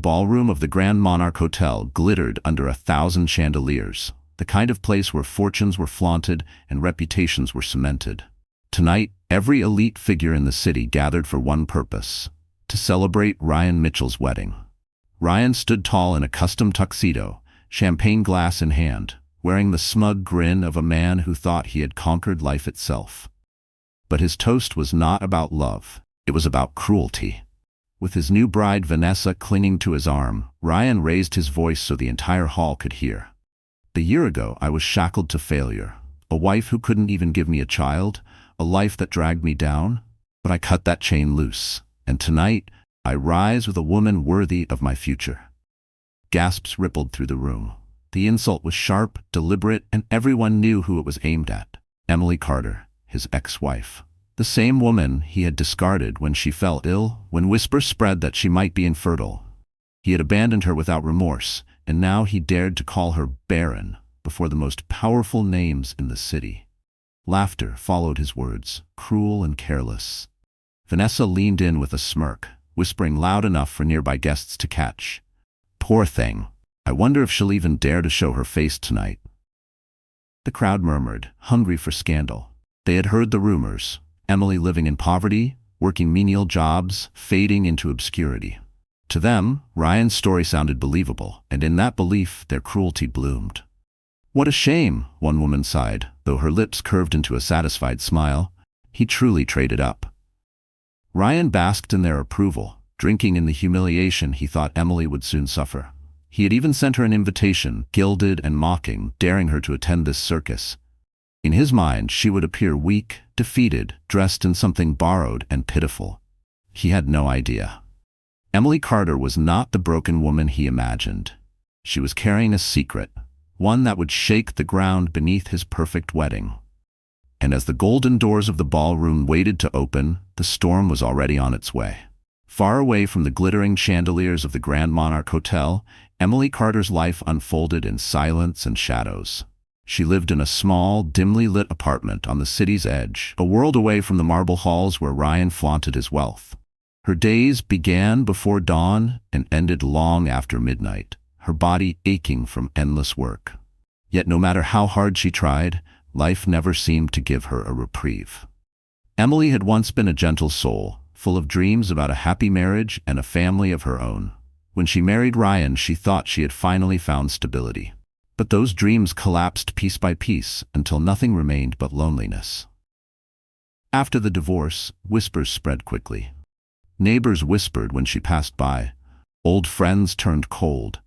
ballroom of the Grand Monarch Hotel glittered under 1,000 chandeliers, the kind of place where fortunes were flaunted and reputations were cemented. Tonight, every elite figure in the city gathered for one purpose: to celebrate Ryan Mitchell's wedding. Ryan stood tall in a custom tuxedo, champagne glass in hand, wearing the smug grin of a man who thought he had conquered life itself. But his toast was not about love, it was about cruelty. With his new bride Vanessa clinging to his arm, Ryan raised his voice so the entire hall could hear. A year ago, I was shackled to failure, a wife who couldn't even give me a child, a life that dragged me down, but I cut that chain loose, and tonight, I rise with a woman worthy of my future. Gasps rippled through the room. The insult was sharp, deliberate, and everyone knew who it was aimed at: Emily Carter, his ex-wife. The same woman he had discarded when she fell ill, when whispers spread that she might be infertile. He had abandoned her without remorse, and now he dared to call her barren before the most powerful names in the city. Laughter followed his words, cruel and careless. Vanessa leaned in with a smirk, whispering loud enough for nearby guests to catch. "Poor thing. I wonder if she'll even dare to show her face tonight." The crowd murmured, hungry for scandal. They had heard the rumors: Emily living in poverty, working menial jobs, fading into obscurity. To them, Ryan's story sounded believable, and in that belief, their cruelty bloomed. "What a shame," one woman sighed, though her lips curved into a satisfied smile. He truly traded up. Ryan basked in their approval, drinking in the humiliation he thought Emily would soon suffer. He had even sent her an invitation, gilded and mocking, daring her to attend this circus. In his mind, she would appear weak, defeated, dressed in something borrowed and pitiful. He had no idea. Emily Carter was not the broken woman he imagined. She was carrying a secret, one that would shake the ground beneath his perfect wedding. And as the golden doors of the ballroom waited to open, the storm was already on its way. Far away from the glittering chandeliers of the Grand Monarch Hotel, Emily Carter's life unfolded in silence and shadows. She lived in a small, dimly lit apartment on the city's edge, a world away from the marble halls where Ryan flaunted his wealth. Her days began before dawn and ended long after midnight, her body aching from endless work. Yet no matter how hard she tried, life never seemed to give her a reprieve. Emily had once been a gentle soul, full of dreams about a happy marriage and a family of her own. When she married Ryan, she thought she had finally found stability. But those dreams collapsed piece by piece until nothing remained but loneliness. After the divorce, whispers spread quickly. Neighbors whispered when she passed by. Old friends turned cold.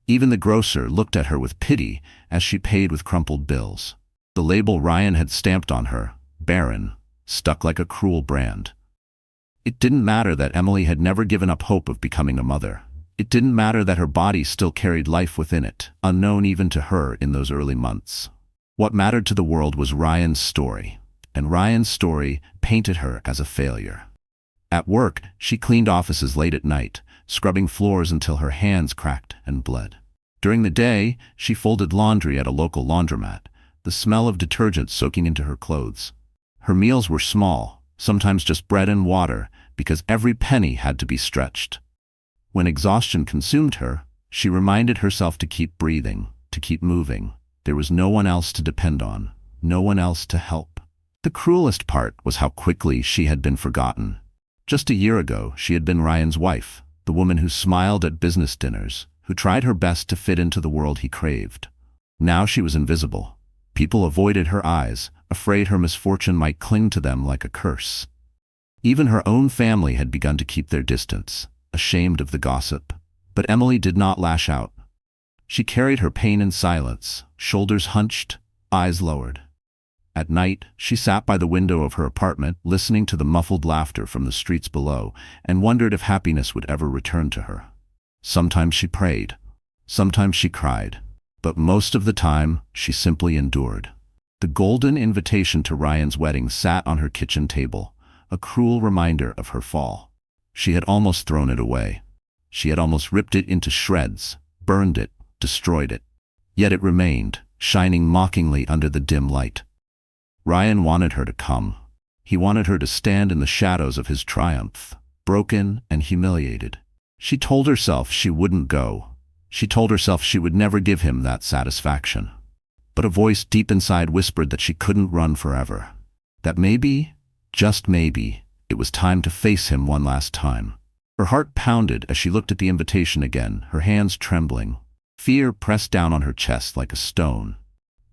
Even the grocer looked at her with pity as she paid with crumpled bills. The label Ryan had stamped on her, barren, stuck like a cruel brand. It didn't matter that Emily had never given up hope of becoming a mother. It didn't matter that her body still carried life within it, unknown even to her in those early months. What mattered to the world was Ryan's story, and Ryan's story painted her as a failure. At work, she cleaned offices late at night, scrubbing floors until her hands cracked and bled. During the day, she folded laundry at a local laundromat, the smell of detergent soaking into her clothes. Her meals were small, sometimes just bread and water, because every penny had to be stretched. When exhaustion consumed her, she reminded herself to keep breathing, to keep moving. There was no one else to depend on, no one else to help. The cruelest part was how quickly she had been forgotten. Just a year ago, she had been Ryan's wife, the woman who smiled at business dinners, who tried her best to fit into the world he craved. Now she was invisible. People avoided her eyes, afraid her misfortune might cling to them like a curse. Even her own family had begun to keep their distance, ashamed of the gossip. But Emily did not lash out. She carried her pain in silence, shoulders hunched, eyes lowered. At night, she sat by the window of her apartment, listening to the muffled laughter from the streets below, and wondered if happiness would ever return to her. Sometimes she prayed, sometimes she cried, but most of the time, she simply endured. The golden invitation to Ryan's wedding sat on her kitchen table, a cruel reminder of her fall. She had almost thrown it away. She had almost ripped it into shreds, burned it, destroyed it. Yet it remained, shining mockingly under the dim light. Ryan wanted her to come. He wanted her to stand in the shadows of his triumph, broken and humiliated. She told herself she wouldn't go. She told herself she would never give him that satisfaction. But a voice deep inside whispered that she couldn't run forever. That maybe, just maybe, it was time to face him one last time. Her heart pounded as she looked at the invitation again, her hands trembling. Fear pressed down on her chest like a stone.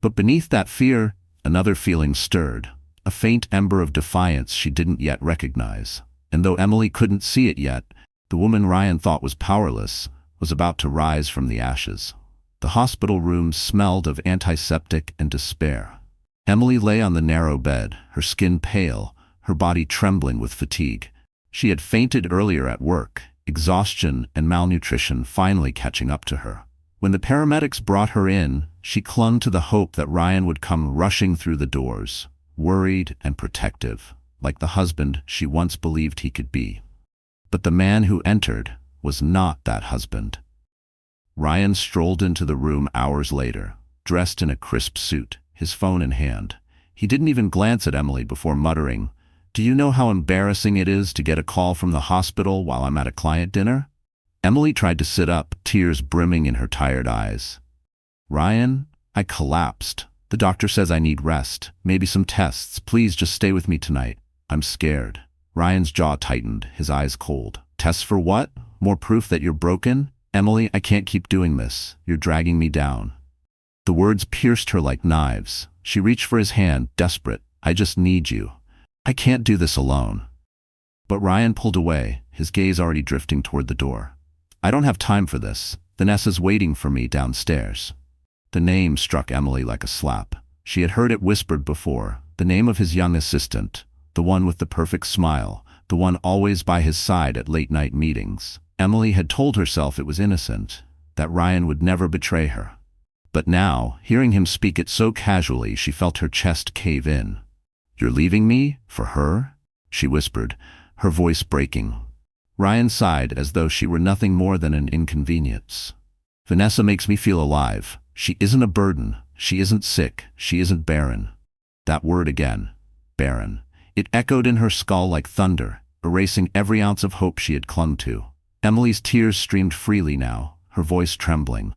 But beneath that fear, another feeling stirred, a faint ember of defiance she didn't yet recognize. And though Emily couldn't see it yet, the woman Ryan thought was powerless was about to rise from the ashes. The hospital room smelled of antiseptic and despair. Emily lay on the narrow bed, her skin pale, her body trembling with fatigue. She had fainted earlier at work, exhaustion and malnutrition finally catching up to her. When the paramedics brought her in, she clung to the hope that Ryan would come rushing through the doors, worried and protective, like the husband she once believed he could be. But the man who entered was not that husband. Ryan strolled into the room hours later, dressed in a crisp suit, his phone in hand. He didn't even glance at Emily before muttering, "Do you know how embarrassing it is to get a call from the hospital while I'm at a client dinner?" Emily tried to sit up, tears brimming in her tired eyes. "Ryan, I collapsed. The doctor says I need rest, maybe some tests. Please just stay with me tonight. I'm scared." Ryan's jaw tightened, his eyes cold. "Tests for what? More proof that you're broken? Emily, I can't keep doing this. You're dragging me down." The words pierced her like knives. She reached for his hand, desperate. "I just need you. I can't do this alone." But Ryan pulled away, his gaze already drifting toward the door. "I don't have time for this. Vanessa's waiting for me downstairs." The name struck Emily like a slap. She had heard it whispered before, the name of his young assistant, the one with the perfect smile, the one always by his side at late-night meetings. Emily had told herself it was innocent, that Ryan would never betray her. But now, hearing him speak it so casually, she felt her chest cave in. "You're leaving me? For her?" she whispered, her voice breaking. Ryan sighed as though she were nothing more than an inconvenience. "Vanessa makes me feel alive. She isn't a burden. She isn't sick. She isn't barren." That word again. Barren. It echoed in her skull like thunder, erasing every ounce of hope she had clung to. Emily's tears streamed freely now, her voice trembling.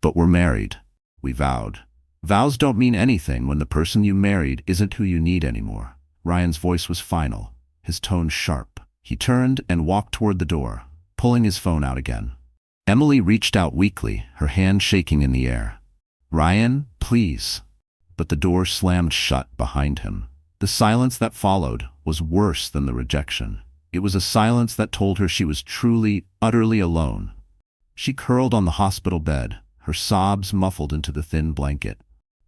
"But we're married. We vowed." "Vows don't mean anything when the person you married isn't who you need anymore." Ryan's voice was final, his tone sharp. He turned and walked toward the door, pulling his phone out again. Emily reached out weakly, her hand shaking in the air. "Ryan, please." But the door slammed shut behind him. The silence that followed was worse than the rejection. It was a silence that told her she was truly, utterly alone. She curled on the hospital bed, her sobs muffled into the thin blanket.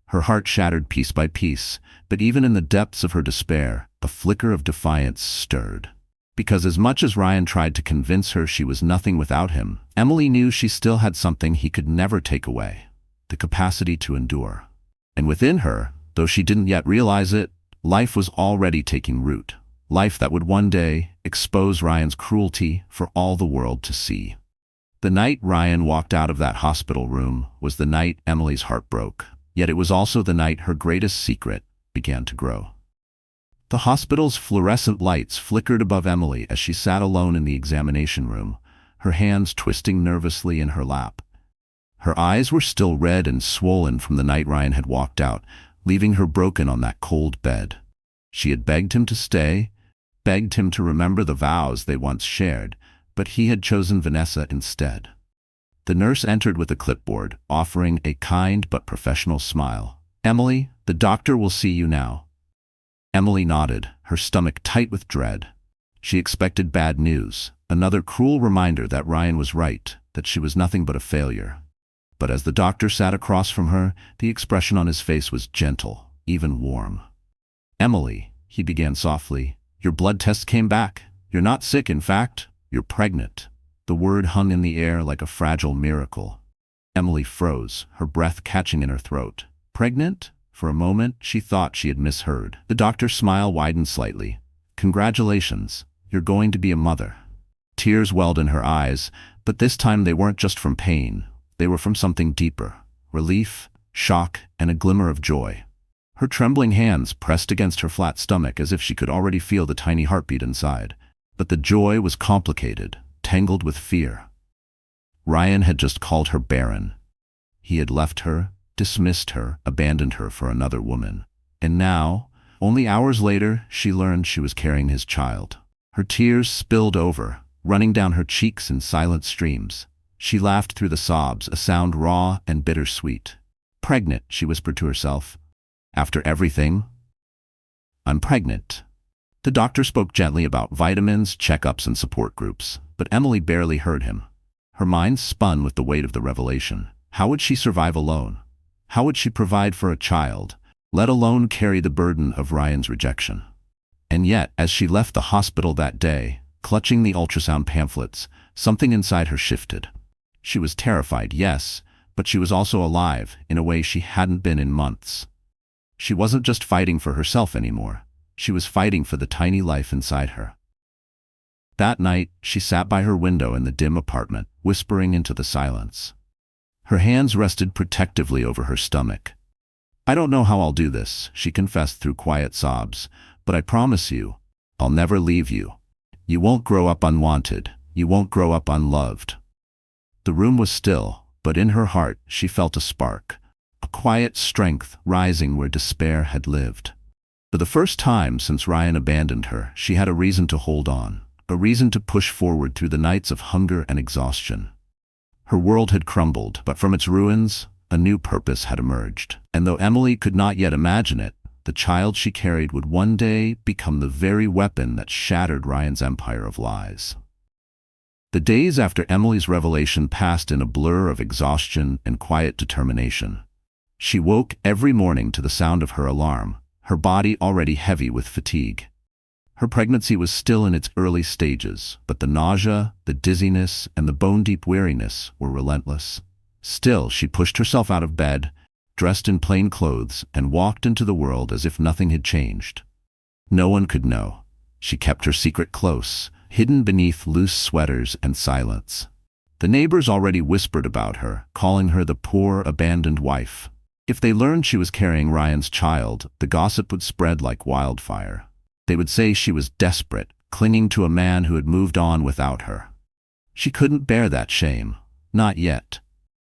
Her heart shattered piece by piece, but even in the depths of her despair, a flicker of defiance stirred. Because as much as Ryan tried to convince her she was nothing without him, Emily knew she still had something he could never take away, the capacity to endure. And within her, though she didn't yet realize it, life was already taking root. Life that would one day expose Ryan's cruelty for all the world to see. The night Ryan walked out of that hospital room was the night Emily's heart broke. Yet it was also the night her greatest secret began to grow. The hospital's fluorescent lights flickered above Emily as she sat alone in the examination room, her hands twisting nervously in her lap. Her eyes were still red and swollen from the night Ryan had walked out, leaving her broken on that cold bed. She had begged him to stay, begged him to remember the vows they once shared, but he had chosen Vanessa instead. The nurse entered with a clipboard, offering a kind but professional smile. "Emily, the doctor will see you now." Emily nodded, her stomach tight with dread. She expected bad news, another cruel reminder that Ryan was right, that she was nothing but a failure. But as the doctor sat across from her, the expression on his face was gentle, even warm. "Emily," he began softly, "your blood test came back. You're not sick, in fact. You're pregnant." The word hung in the air like a fragile miracle. Emily froze, her breath catching in her throat. "Pregnant?" For a moment, she thought she had misheard. The doctor's smile widened slightly. "Congratulations. You're going to be a mother." Tears welled in her eyes, but this time they weren't just from pain. They were from something deeper. Relief, shock, and a glimmer of joy. Her trembling hands pressed against her flat stomach as if she could already feel the tiny heartbeat inside. But the joy was complicated, tangled with fear. Ryan had just called her barren. He had left her, dismissed her, abandoned her for another woman. And now, only hours later, she learned she was carrying his child. Her tears spilled over, running down her cheeks in silent streams. She laughed through the sobs, a sound raw and bittersweet. "Pregnant," she whispered to herself. "After everything? I'm pregnant." The doctor spoke gently about vitamins, checkups, and support groups, but Emily barely heard him. Her mind spun with the weight of the revelation. How would she survive alone? How would she provide for a child, let alone carry the burden of Ryan's rejection? And yet, as she left the hospital that day, clutching the ultrasound pamphlets, something inside her shifted. She was terrified, yes, but she was also alive in a way she hadn't been in months. She wasn't just fighting for herself anymore. She was fighting for the tiny life inside her. That night, she sat by her window in the dim apartment, whispering into the silence. Her hands rested protectively over her stomach. "I don't know how I'll do this," she confessed through quiet sobs, "but I promise you, I'll never leave you. You won't grow up unwanted. You won't grow up unloved." The room was still, but in her heart she felt a spark, a quiet strength rising where despair had lived. For the first time since Ryan abandoned her, she had a reason to hold on, a reason to push forward through the nights of hunger and exhaustion. Her world had crumbled, but from its ruins, a new purpose had emerged. And though Emily could not yet imagine it, the child she carried would one day become the very weapon that shattered Ryan's empire of lies. The days after Emily's revelation passed in a blur of exhaustion and quiet determination. She woke every morning to the sound of her alarm, her body already heavy with fatigue. Her pregnancy was still in its early stages, but the nausea, the dizziness, and the bone-deep weariness were relentless. Still, she pushed herself out of bed, dressed in plain clothes, and walked into the world as if nothing had changed. No one could know. She kept her secret close, hidden beneath loose sweaters and silence. The neighbors already whispered about her, calling her the poor, abandoned wife. If they learned she was carrying Ryan's child, the gossip would spread like wildfire. They would say she was desperate, clinging to a man who had moved on without her. She couldn't bear that shame. Not yet.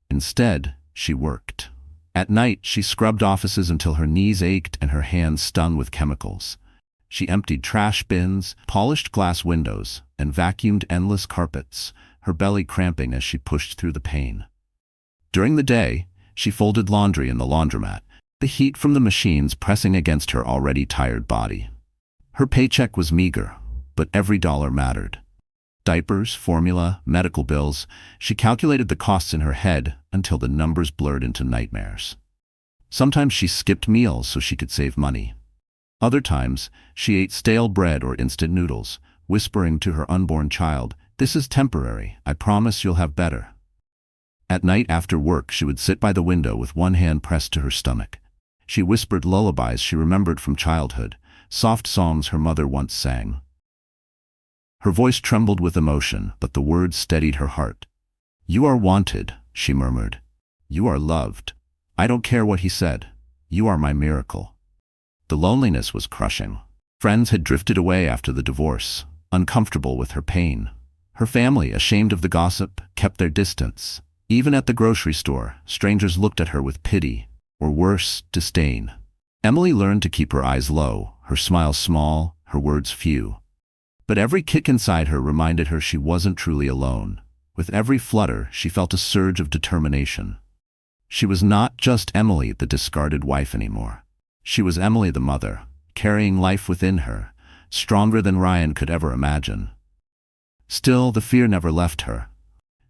Instead, she worked. At night, she scrubbed offices until her knees ached and her hands stung with chemicals. She emptied trash bins, polished glass windows, and vacuumed endless carpets, her belly cramping as she pushed through the pain. During the day, she folded laundry in the laundromat, the heat from the machines pressing against her already tired body. Her paycheck was meager, but every dollar mattered. Diapers, formula, medical bills, she calculated the costs in her head until the numbers blurred into nightmares. Sometimes she skipped meals so she could save money. Other times, she ate stale bread or instant noodles, whispering to her unborn child, "This is temporary. I promise you'll have better." At night after work, she would sit by the window with one hand pressed to her stomach. She whispered lullabies she remembered from childhood, soft songs her mother once sang. Her voice trembled with emotion, but the words steadied her heart. "You are wanted," she murmured. "You are loved. I don't care what he said. You are my miracle." The loneliness was crushing. Friends had drifted away after the divorce, uncomfortable with her pain. Her family, ashamed of the gossip, kept their distance. Even at the grocery store, strangers looked at her with pity, or worse, disdain. Emily learned to keep her eyes low, her smile small, her words few. But every kick inside her reminded her she wasn't truly alone. With every flutter, she felt a surge of determination. She was not just Emily, the discarded wife, anymore. She was Emily, the mother, carrying life within her, stronger than Ryan could ever imagine. Still, the fear never left her.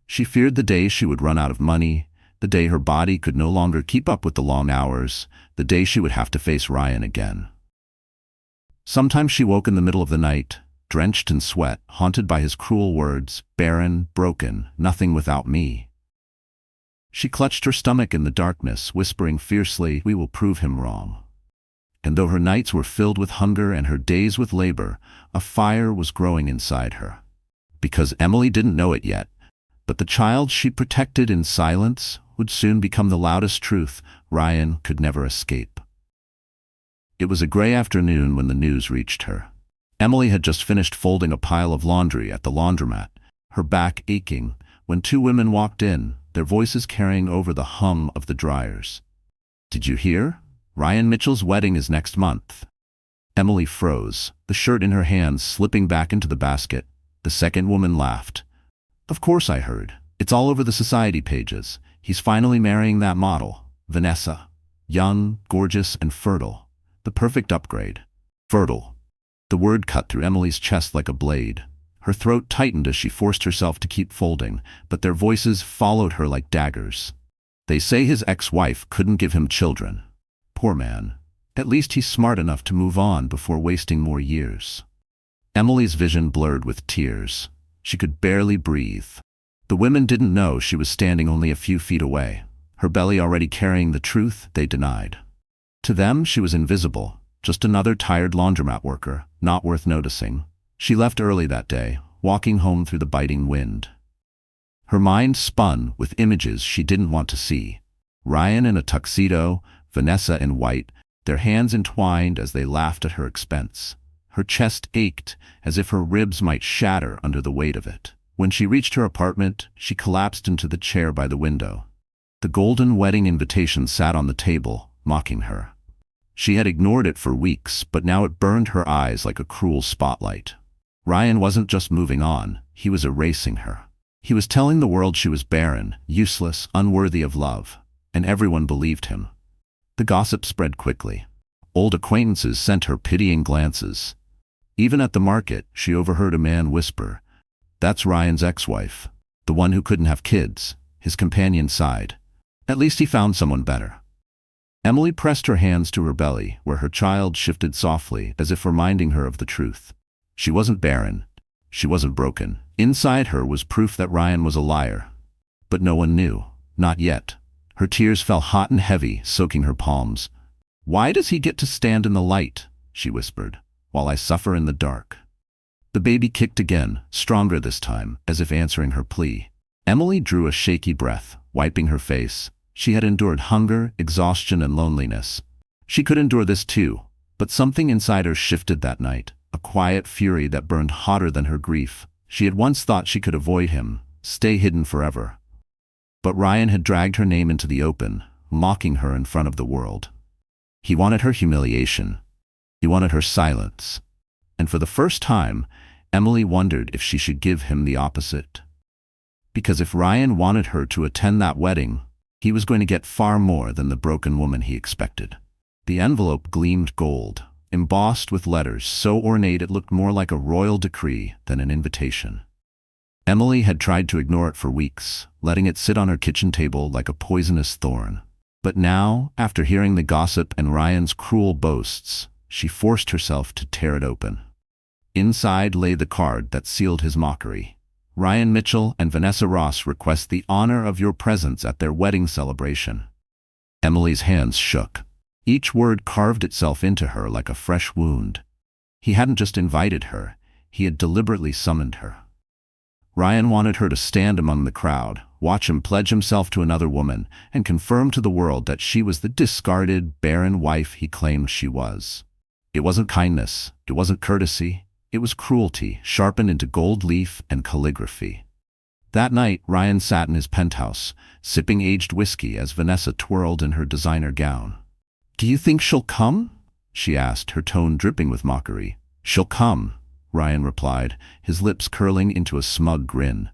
She feared the day she would run out of money, the day her body could no longer keep up with the long hours, the day she would have to face Ryan again. Sometimes she woke in the middle of the night, drenched in sweat, haunted by his cruel words, "Barren, broken, nothing without me." She clutched her stomach in the darkness, whispering fiercely, "We will prove him wrong." And though her nights were filled with hunger and her days with labor, a fire was growing inside her. Because Emily didn't know it yet, but the child she protected in silence would soon become the loudest truth Ryan could never escape. It was a gray afternoon when the news reached her. Emily had just finished folding a pile of laundry at the laundromat, her back aching, when two women walked in, their voices carrying over the hum of the dryers. "Did you hear? Ryan Mitchell's wedding is next month." Emily froze, the shirt in her hands slipping back into the basket. The second woman laughed. "Of course I heard. It's all over the society pages. He's finally marrying that model, Vanessa. Young, gorgeous, and fertile. The perfect upgrade." Fertile. The word cut through Emily's chest like a blade. Her throat tightened as she forced herself to keep folding, but their voices followed her like daggers. "They say his ex-wife couldn't give him children. Poor man. At least he's smart enough to move on before wasting more years." Emily's vision blurred with tears. She could barely breathe. The women didn't know she was standing only a few feet away, her belly already carrying the truth they denied. To them, she was invisible, just another tired laundromat worker, not worth noticing. She left early that day, walking home through the biting wind. Her mind spun with images she didn't want to see. Ryan in a tuxedo, Vanessa in white, their hands entwined as they laughed at her expense. Her chest ached, as if her ribs might shatter under the weight of it. When she reached her apartment, she collapsed into the chair by the window. The golden wedding invitation sat on the table, mocking her. She had ignored it for weeks, but now it burned her eyes like a cruel spotlight. Ryan wasn't just moving on, he was erasing her. He was telling the world she was barren, useless, unworthy of love, and everyone believed him. The gossip spread quickly. Old acquaintances sent her pitying glances. Even at the market, she overheard a man whisper, "That's Ryan's ex-wife, the one who couldn't have kids." His companion sighed. "At least he found someone better." Emily pressed her hands to her belly, where her child shifted softly, as if reminding her of the truth. She wasn't barren. She wasn't broken. Inside her was proof that Ryan was a liar. But no one knew. Not yet. Her tears fell hot and heavy, soaking her palms. "Why does he get to stand in the light?" she whispered, "while I suffer in the dark?" The baby kicked again, stronger this time, as if answering her plea. Emily drew a shaky breath, wiping her face. She had endured hunger, exhaustion, and loneliness. She could endure this too, but something inside her shifted that night, a quiet fury that burned hotter than her grief. She had once thought she could avoid him, stay hidden forever. But Ryan had dragged her name into the open, mocking her in front of the world. He wanted her humiliation. He wanted her silence. And for the first time, Emily wondered if she should give him the opposite. Because if Ryan wanted her to attend that wedding, he was going to get far more than the broken woman he expected. The envelope gleamed gold, embossed with letters so ornate it looked more like a royal decree than an invitation. Emily had tried to ignore it for weeks, letting it sit on her kitchen table like a poisonous thorn. But now, after hearing the gossip and Ryan's cruel boasts, she forced herself to tear it open. Inside lay the card that sealed his mockery. "Ryan Mitchell and Vanessa Ross request the honor of your presence at their wedding celebration." Emily's hands shook. Each word carved itself into her like a fresh wound. He hadn't just invited her, he had deliberately summoned her. Ryan wanted her to stand among the crowd, watch him pledge himself to another woman, and confirm to the world that she was the discarded, barren wife he claimed she was. It wasn't kindness, it wasn't courtesy, it was cruelty, sharpened into gold leaf and calligraphy. That night, Ryan sat in his penthouse, sipping aged whiskey as Vanessa twirled in her designer gown. "Do you think she'll come?" she asked, her tone dripping with mockery. "She'll come," Ryan replied, his lips curling into a smug grin.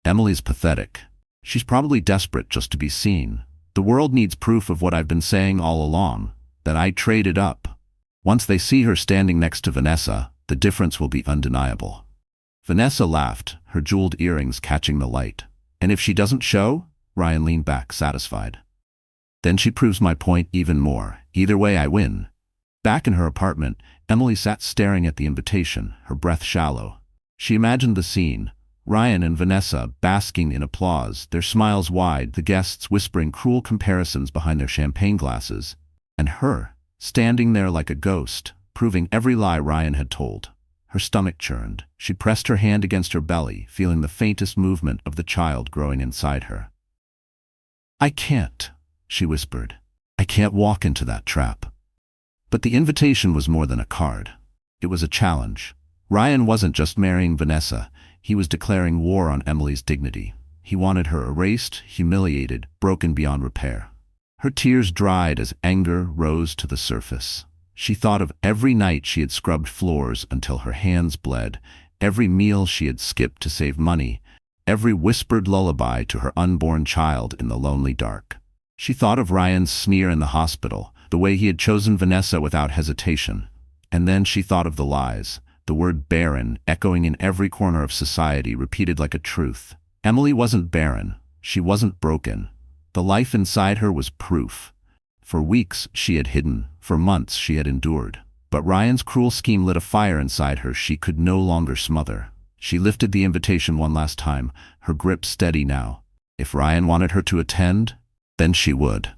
"Emily's pathetic. She's probably desperate just to be seen. The world needs proof of what I've been saying all along, that I traded up. Once they see her standing next to Vanessa, the difference will be undeniable." Vanessa laughed, her jeweled earrings catching the light. "And if she doesn't show?" Ryan leaned back, satisfied. "Then she proves my point even more. Either way, I win." Back in her apartment, Emily sat staring at the invitation, her breath shallow. She imagined the scene, Ryan and Vanessa basking in applause, their smiles wide, the guests whispering cruel comparisons behind their champagne glasses, and her, standing there like a ghost, proving every lie Ryan had told. Her stomach churned. She pressed her hand against her belly, feeling the faintest movement of the child growing inside her. "I can't," she whispered. "I can't walk into that trap." But the invitation was more than a card. It was a challenge. Ryan wasn't just marrying Vanessa, he was declaring war on Emily's dignity. He wanted her erased, humiliated, broken beyond repair. Her tears dried as anger rose to the surface. She thought of every night she had scrubbed floors until her hands bled, every meal she had skipped to save money, every whispered lullaby to her unborn child in the lonely dark. She thought of Ryan's sneer in the hospital, the way he had chosen Vanessa without hesitation. And then she thought of the lies, the word barren echoing in every corner of society, repeated like a truth. Emily wasn't barren. She wasn't broken. The life inside her was proof. For weeks she had hidden, for months she had endured. But Ryan's cruel scheme lit a fire inside her she could no longer smother. She lifted the invitation one last time, her grip steady now. If Ryan wanted her to attend, then she would.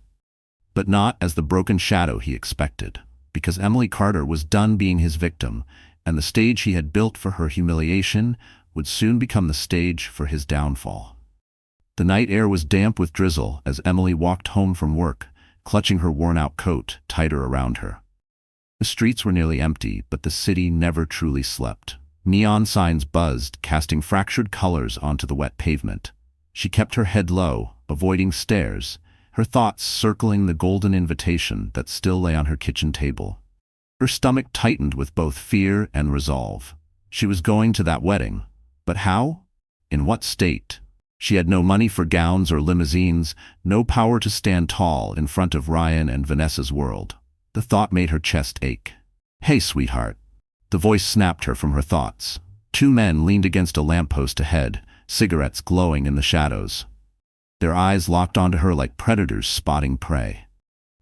But not as the broken shadow he expected, because Emily Carter was done being his victim, and the stage he had built for her humiliation would soon become the stage for his downfall. The night air was damp with drizzle as Emily walked home from work, clutching her worn-out coat tighter around her. The streets were nearly empty, but the city never truly slept. Neon signs buzzed, casting fractured colors onto the wet pavement. She kept her head low, avoiding stares, her thoughts circling the golden invitation that still lay on her kitchen table. Her stomach tightened with both fear and resolve. She was going to that wedding. But how? In what state? She had no money for gowns or limousines, no power to stand tall in front of Ryan and Vanessa's world. The thought made her chest ache. "Hey, sweetheart." The voice snapped her from her thoughts. Two men leaned against a lamppost ahead, cigarettes glowing in the shadows. Their eyes locked onto her like predators spotting prey.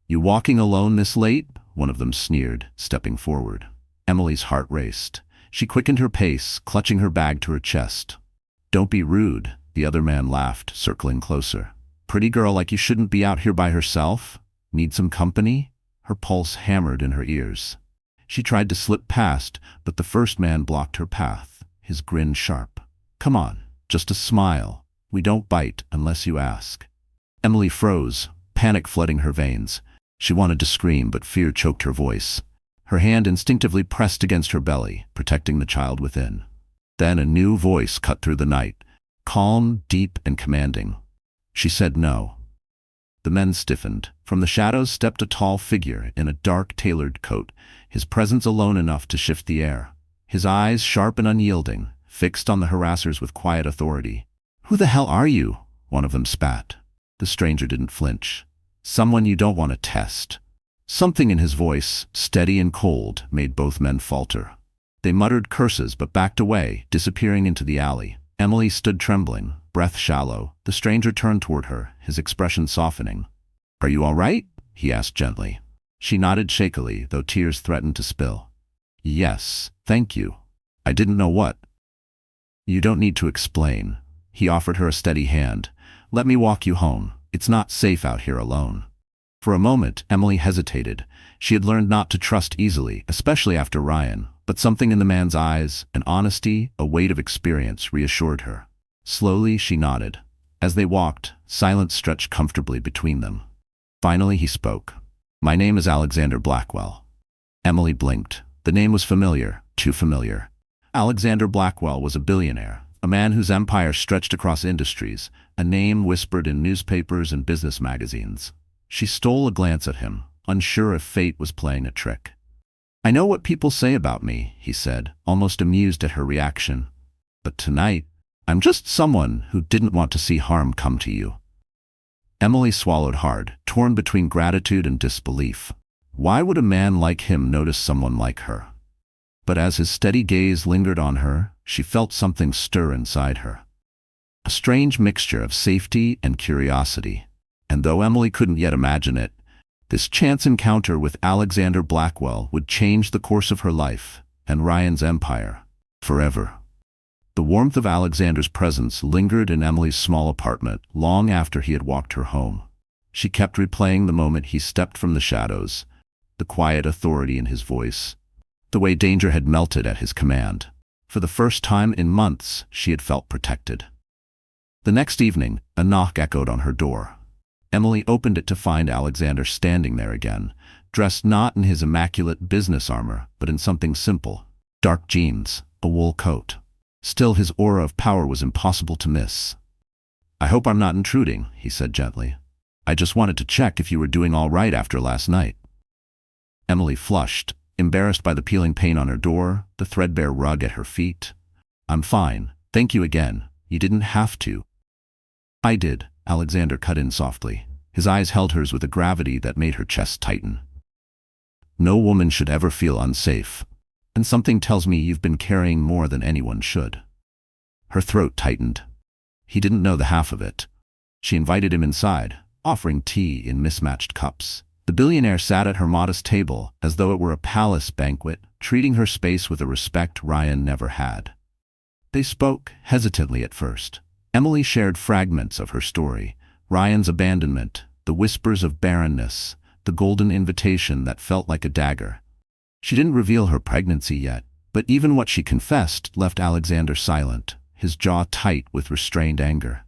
"You walking alone this late?" one of them sneered, stepping forward. Emily's heart raced. She quickened her pace, clutching her bag to her chest. "Don't be rude," the other man laughed, circling closer. "Pretty girl like you shouldn't be out here by herself? Need some company?" Her pulse hammered in her ears. She tried to slip past, but the first man blocked her path, his grin sharp. "Come on, just a smile. We don't bite unless you ask." Emily froze, panic flooding her veins. She wanted to scream, but fear choked her voice. Her hand instinctively pressed against her belly, protecting the child within. Then a new voice cut through the night, calm, deep, and commanding. She said no. The men stiffened. From the shadows stepped a tall figure in a dark, tailored coat, his presence alone enough to shift the air. His eyes, sharp and unyielding, fixed on the harassers with quiet authority. "Who the hell are you?" one of them spat. The stranger didn't flinch. "Someone you don't want to test." Something in his voice, steady and cold, made both men falter. They muttered curses but backed away, disappearing into the alley. Emily stood trembling, breath shallow. The stranger turned toward her, his expression softening. "Are you all right?" he asked gently. She nodded shakily, though tears threatened to spill. "Yes, thank you. I didn't know what." "You don't need to explain." He offered her a steady hand. "Let me walk you home. It's not safe out here alone." For a moment, Emily hesitated. She had learned not to trust easily, especially after Ryan, but something in the man's eyes, an honesty, a weight of experience, reassured her. Slowly, she nodded. As they walked, silence stretched comfortably between them. Finally, he spoke. "My name is Alexander Blackwell." Emily blinked. The name was familiar, too familiar. Alexander Blackwell was a billionaire, a man whose empire stretched across industries, a name whispered in newspapers and business magazines. She stole a glance at him, unsure if fate was playing a trick. "I know what people say about me," he said, almost amused at her reaction. "But tonight, I'm just someone who didn't want to see harm come to you." Emily swallowed hard, torn between gratitude and disbelief. Why would a man like him notice someone like her? But as his steady gaze lingered on her, she felt something stir inside her. A strange mixture of safety and curiosity. And though Emily couldn't yet imagine it, this chance encounter with Alexander Blackwell would change the course of her life and Ryan's empire forever. The warmth of Alexander's presence lingered in Emily's small apartment long after he had walked her home. She kept replaying the moment he stepped from the shadows, the quiet authority in his voice, the way danger had melted at his command. For the first time in months, she had felt protected. The next evening, a knock echoed on her door. Emily opened it to find Alexander standing there again, dressed not in his immaculate business armor, but in something simple: dark jeans, a wool coat. Still, his aura of power was impossible to miss. I hope I'm not intruding, he said gently. I just wanted to check if you were doing all right after last night. Emily flushed, embarrassed by the peeling paint on her door, the threadbare rug at her feet. I'm fine, thank you again. You didn't have to. I did, Alexander cut in softly. His eyes held hers with a gravity that made her chest tighten. No woman should ever feel unsafe, and something tells me you've been carrying more than anyone should. Her throat tightened. He didn't know the half of it. She invited him inside, offering tea in mismatched cups. The billionaire sat at her modest table as though it were a palace banquet, treating her space with a respect Ryan never had. They spoke, hesitantly at first. Emily shared fragments of her story, Ryan's abandonment, the whispers of barrenness, the golden invitation that felt like a dagger. She didn't reveal her pregnancy yet, but even what she confessed left Alexander silent, his jaw tight with restrained anger.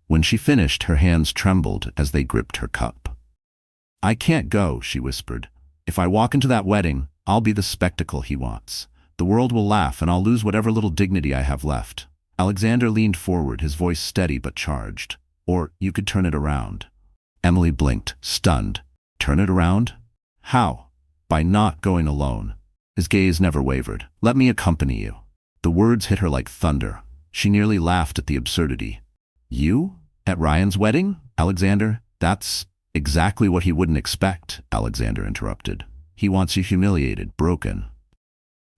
When she finished, her hands trembled as they gripped her cup. I can't go, she whispered. If I walk into that wedding, I'll be the spectacle he wants. The world will laugh and I'll lose whatever little dignity I have left. Alexander leaned forward, his voice steady but charged. Or you could turn it around. Emily blinked, stunned. Turn it around? How? By not going alone. His gaze never wavered. Let me accompany you. The words hit her like thunder. She nearly laughed at the absurdity. You? At Ryan's wedding? Alexander, that's exactly what he wouldn't expect, Alexander interrupted. He wants you humiliated, broken.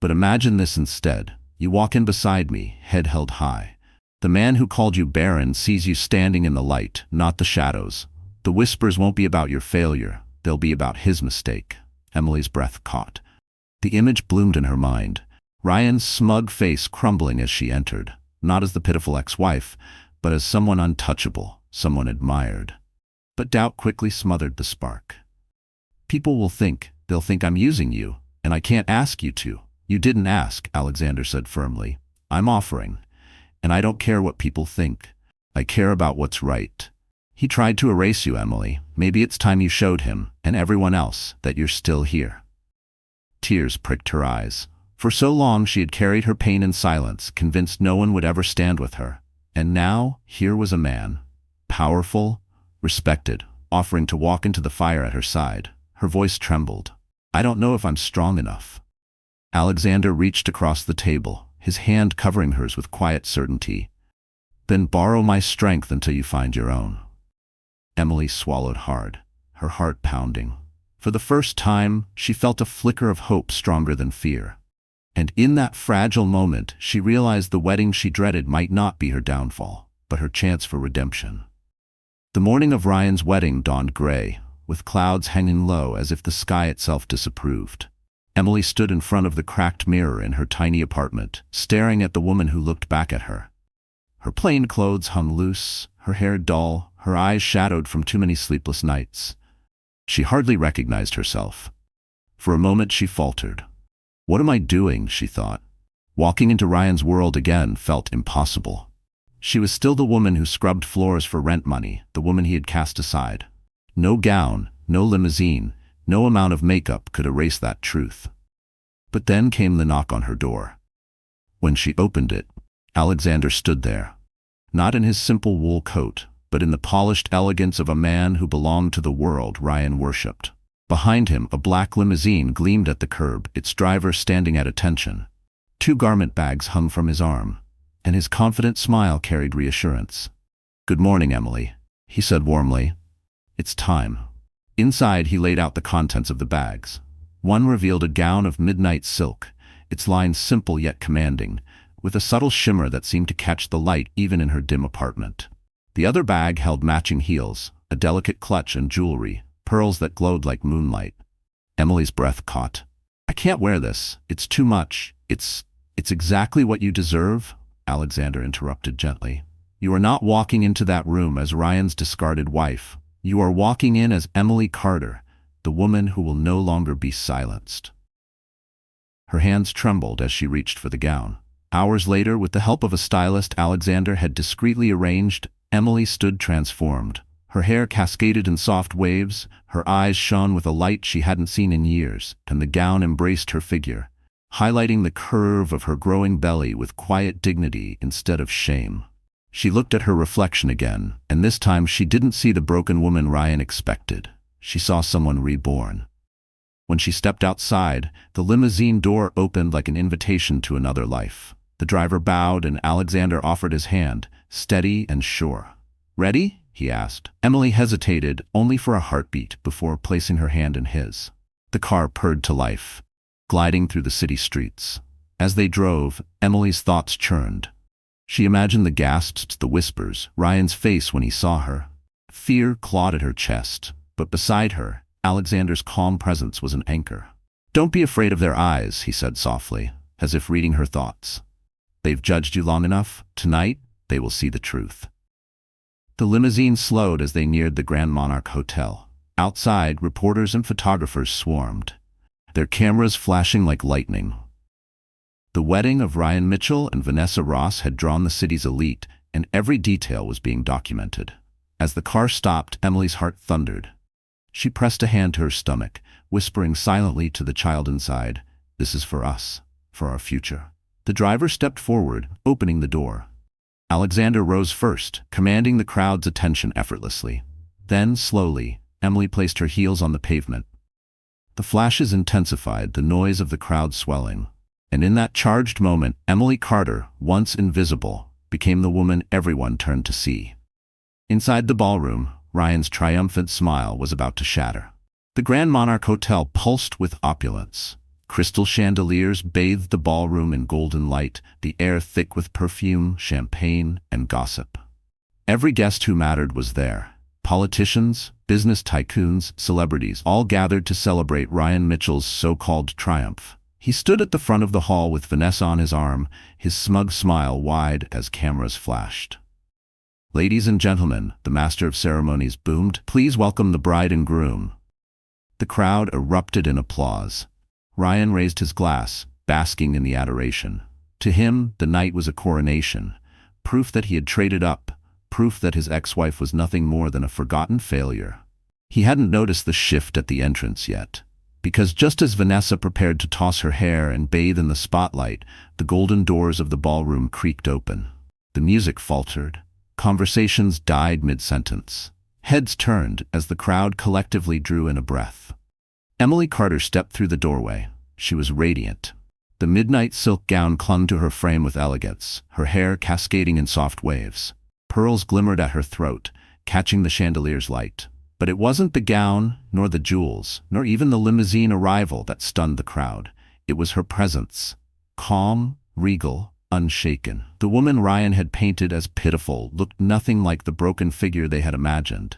But imagine this instead. You walk in beside me, head held high. The man who called you barren sees you standing in the light, not the shadows. The whispers won't be about your failure. They'll be about his mistake. Emily's breath caught. The image bloomed in her mind. Ryan's smug face crumbling as she entered, not as the pitiful ex-wife, but as someone untouchable, someone admired. But doubt quickly smothered the spark. People will think, they'll think I'm using you, and I can't ask you to. You didn't ask, Alexander said firmly. I'm offering. And I don't care what people think. I care about what's right. He tried to erase you, Emily. Maybe it's time you showed him, and everyone else, that you're still here. Tears pricked her eyes. For so long she had carried her pain in silence, convinced no one would ever stand with her. And now, here was a man, powerful, respected, offering to walk into the fire at her side. Her voice trembled. I don't know if I'm strong enough. Alexander reached across the table, his hand covering hers with quiet certainty. Then borrow my strength until you find your own. Emily swallowed hard, her heart pounding. For the first time, she felt a flicker of hope stronger than fear. And in that fragile moment, she realized the wedding she dreaded might not be her downfall, but her chance for redemption. The morning of Ryan's wedding dawned gray, with clouds hanging low as if the sky itself disapproved. Emily stood in front of the cracked mirror in her tiny apartment, staring at the woman who looked back at her. Her plain clothes hung loose, her hair dull, her eyes shadowed from too many sleepless nights. She hardly recognized herself. For a moment she faltered. What am I doing, she thought. Walking into Ryan's world again felt impossible. She was still the woman who scrubbed floors for rent money, the woman he had cast aside. No gown, no limousine, no amount of makeup could erase that truth. But then came the knock on her door. When she opened it, Alexander stood there. Not in his simple wool coat, but in the polished elegance of a man who belonged to the world Ryan worshipped. Behind him, a black limousine gleamed at the curb, its driver standing at attention. 2 garment bags hung from his arm, and his confident smile carried reassurance. Good morning, Emily, he said warmly. It's time. Inside, he laid out the contents of the bags. One revealed a gown of midnight silk, its lines simple yet commanding, with a subtle shimmer that seemed to catch the light even in her dim apartment. The other bag held matching heels, a delicate clutch and jewelry, pearls that glowed like moonlight. Emily's breath caught. I can't wear this. It's too much. It's exactly what you deserve, Alexander interrupted gently. You are not walking into that room as Ryan's discarded wife. You are walking in as Emily Carter, the woman who will no longer be silenced. Her hands trembled as she reached for the gown. Hours later, with the help of a stylist Alexander had discreetly arranged, Emily stood transformed. Her hair cascaded in soft waves, her eyes shone with a light she hadn't seen in years, and the gown embraced her figure, highlighting the curve of her growing belly with quiet dignity instead of shame. She looked at her reflection again, and this time she didn't see the broken woman Ryan expected. She saw someone reborn. When she stepped outside, the limousine door opened like an invitation to another life. The driver bowed and Alexander offered his hand, steady and sure. "Ready?" he asked. Emily hesitated only for a heartbeat before placing her hand in his. The car purred to life, gliding through the city streets. As they drove, Emily's thoughts churned. She imagined the gasps, the whispers, Ryan's face when he saw her. Fear clawed at her chest, but beside her, Alexander's calm presence was an anchor. "Don't be afraid of their eyes," he said softly, as if reading her thoughts. "They've judged you long enough. Tonight, they will see the truth." The limousine slowed as they neared the Grand Monarch Hotel. Outside, reporters and photographers swarmed, their cameras flashing like lightning. The wedding of Ryan Mitchell and Vanessa Ross had drawn the city's elite, and every detail was being documented. As the car stopped, Emily's heart thundered. She pressed a hand to her stomach, whispering silently to the child inside, "This is for us, for our future." The driver stepped forward, opening the door. Alexander rose first, commanding the crowd's attention effortlessly. Then, slowly, Emily placed her heels on the pavement. The flashes intensified, the noise of the crowd swelling. And in that charged moment, Emily Carter, once invisible, became the woman everyone turned to see. Inside the ballroom, Ryan's triumphant smile was about to shatter. The Grand Monarch Hotel pulsed with opulence. Crystal chandeliers bathed the ballroom in golden light, the air thick with perfume, champagne, and gossip. Every guest who mattered was there. Politicians, business tycoons, celebrities, all gathered to celebrate Ryan Mitchell's so-called triumph. He stood at the front of the hall with Vanessa on his arm, his smug smile wide as cameras flashed. "Ladies and gentlemen," the master of ceremonies boomed, "please welcome the bride and groom." The crowd erupted in applause. Ryan raised his glass, basking in the adoration. To him, the night was a coronation, proof that he had traded up, proof that his ex-wife was nothing more than a forgotten failure. He hadn't noticed the shift at the entrance yet, because just as Vanessa prepared to toss her hair and bathe in the spotlight, the golden doors of the ballroom creaked open. The music faltered. Conversations died mid-sentence. Heads turned as the crowd collectively drew in a breath. Emily Carter stepped through the doorway. She was radiant. The midnight silk gown clung to her frame with elegance, her hair cascading in soft waves. Pearls glimmered at her throat, catching the chandelier's light. But it wasn't the gown, nor the jewels, nor even the limousine arrival that stunned the crowd. It was her presence. Calm, regal, unshaken. The woman Ryan had painted as pitiful looked nothing like the broken figure they had imagined.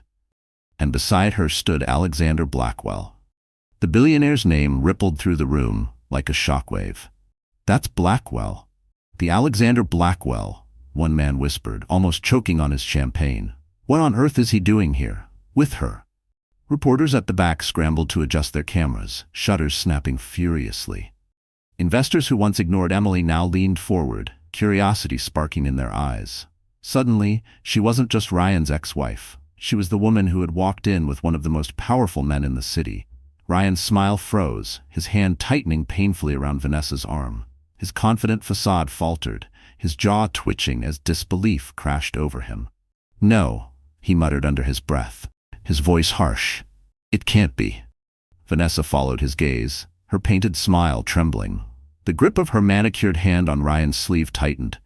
And beside her stood Alexander Blackwell. The billionaire's name rippled through the room like a shockwave. "That's Blackwell. The Alexander Blackwell," one man whispered, almost choking on his champagne. "What on earth is he doing here? With her?" Reporters at the back scrambled to adjust their cameras, shutters snapping furiously. Investors who once ignored Emily now leaned forward, curiosity sparking in their eyes. Suddenly, she wasn't just Ryan's ex-wife. She was the woman who had walked in with one of the most powerful men in the city. Ryan's smile froze, his hand tightening painfully around Vanessa's arm. His confident facade faltered, his jaw twitching as disbelief crashed over him. "No," he muttered under his breath, his voice harsh. "It can't be." Vanessa followed his gaze, her painted smile trembling. The grip of her manicured hand on Ryan's sleeve tightened.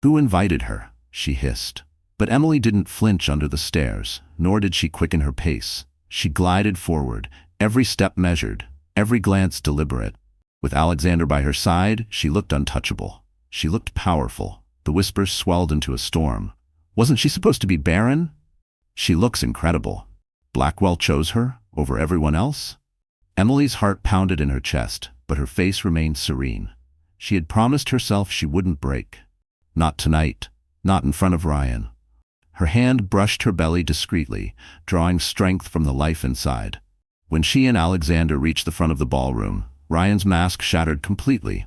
"Who invited her?" she hissed. But Emily didn't flinch under the stares, nor did she quicken her pace. She glided forward, every step measured, every glance deliberate. With Alexander by her side, she looked untouchable. She looked powerful. The whispers swelled into a storm. Wasn't she supposed to be barren? "She looks incredible. Blackwell chose her over everyone else?" Emily's heart pounded in her chest, but her face remained serene. She had promised herself she wouldn't break. Not tonight, not in front of Ryan. Her hand brushed her belly discreetly, drawing strength from the life inside. When she and Alexander reached the front of the ballroom, Ryan's mask shattered completely.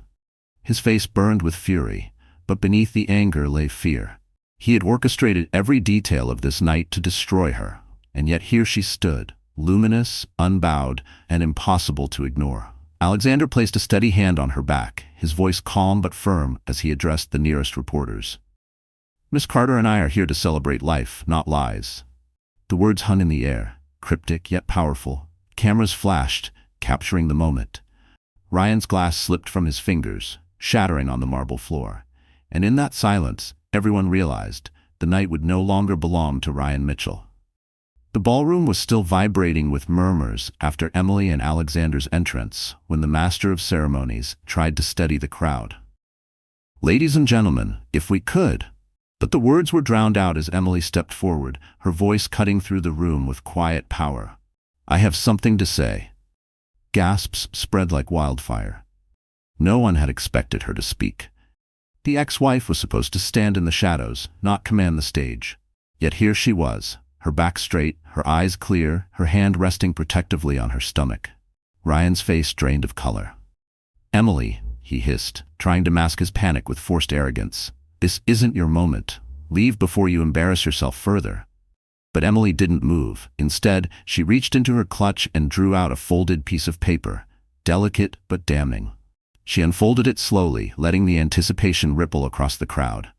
His face burned with fury, but beneath the anger lay fear. He had orchestrated every detail of this night to destroy her, and yet here she stood, luminous, unbowed, and impossible to ignore. Alexander placed a steady hand on her back, his voice calm but firm as he addressed the nearest reporters. Miss Carter and I are here to celebrate life, not lies." The words hung in the air, cryptic yet powerful. Cameras flashed, capturing the moment. Ryan's glass slipped from his fingers, shattering on the marble floor. And in that silence, everyone realized the night would no longer belong to Ryan Mitchell. The ballroom was still vibrating with murmurs after Emily and Alexander's entrance when the master of ceremonies tried to steady the crowd. "Ladies and gentlemen, if we could." But the words were drowned out as Emily stepped forward, her voice cutting through the room with quiet power. "I have something to say." Gasps spread like wildfire. No one had expected her to speak. The ex-wife was supposed to stand in the shadows, not command the stage. Yet here she was, her back straight, her eyes clear, her hand resting protectively on her stomach. Ryan's face drained of color. "Emily," he hissed, trying to mask his panic with forced arrogance. "This isn't your moment. Leave before you embarrass yourself further." But Emily didn't move. Instead, she reached into her clutch and drew out a folded piece of paper, delicate but damning. She unfolded it slowly, letting the anticipation ripple across the crowd.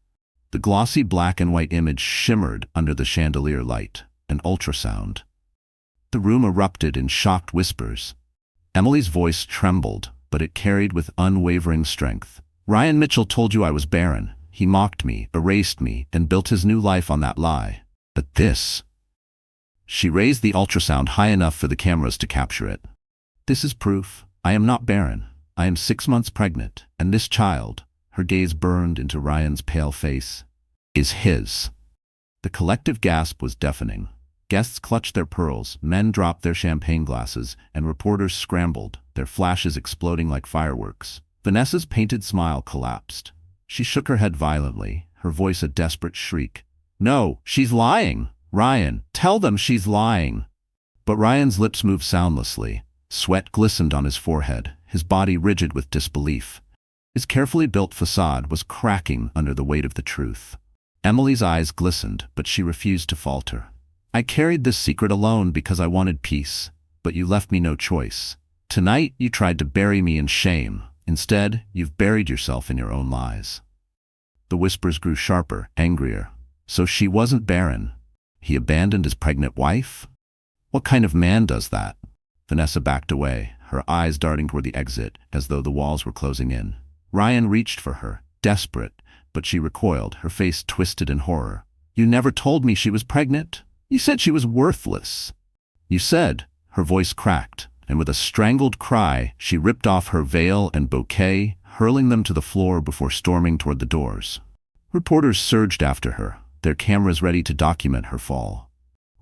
The glossy black and white image shimmered under the chandelier light, an ultrasound. The room erupted in shocked whispers. Emily's voice trembled, but it carried with unwavering strength. "Ryan Mitchell told you I was barren. He mocked me, erased me, and built his new life on that lie. But this—" She raised the ultrasound high enough for the cameras to capture it. "This is proof. I am not barren. I am 6 months pregnant, and this child," her gaze burned into Ryan's pale face, "is his." The collective gasp was deafening. Guests clutched their pearls, men dropped their champagne glasses, and reporters scrambled, their flashes exploding like fireworks. Vanessa's painted smile collapsed. She shook her head violently, her voice a desperate shriek. "No, she's lying! Ryan, tell them she's lying!" But Ryan's lips moved soundlessly. Sweat glistened on his forehead, his body rigid with disbelief. His carefully built facade was cracking under the weight of the truth. Emily's eyes glistened, but she refused to falter. "I carried this secret alone because I wanted peace, but you left me no choice. Tonight you tried to bury me in shame. Instead, you've buried yourself in your own lies." The whispers grew sharper, angrier. So she wasn't barren. He abandoned his pregnant wife? What kind of man does that? Vanessa backed away, her eyes darting toward the exit, as though the walls were closing in. Ryan reached for her, desperate, but she recoiled, her face twisted in horror. "You never told me she was pregnant. You said she was worthless." "You said," her voice cracked, and with a strangled cry, she ripped off her veil and bouquet, hurling them to the floor before storming toward the doors. Reporters surged after her, their cameras ready to document her fall.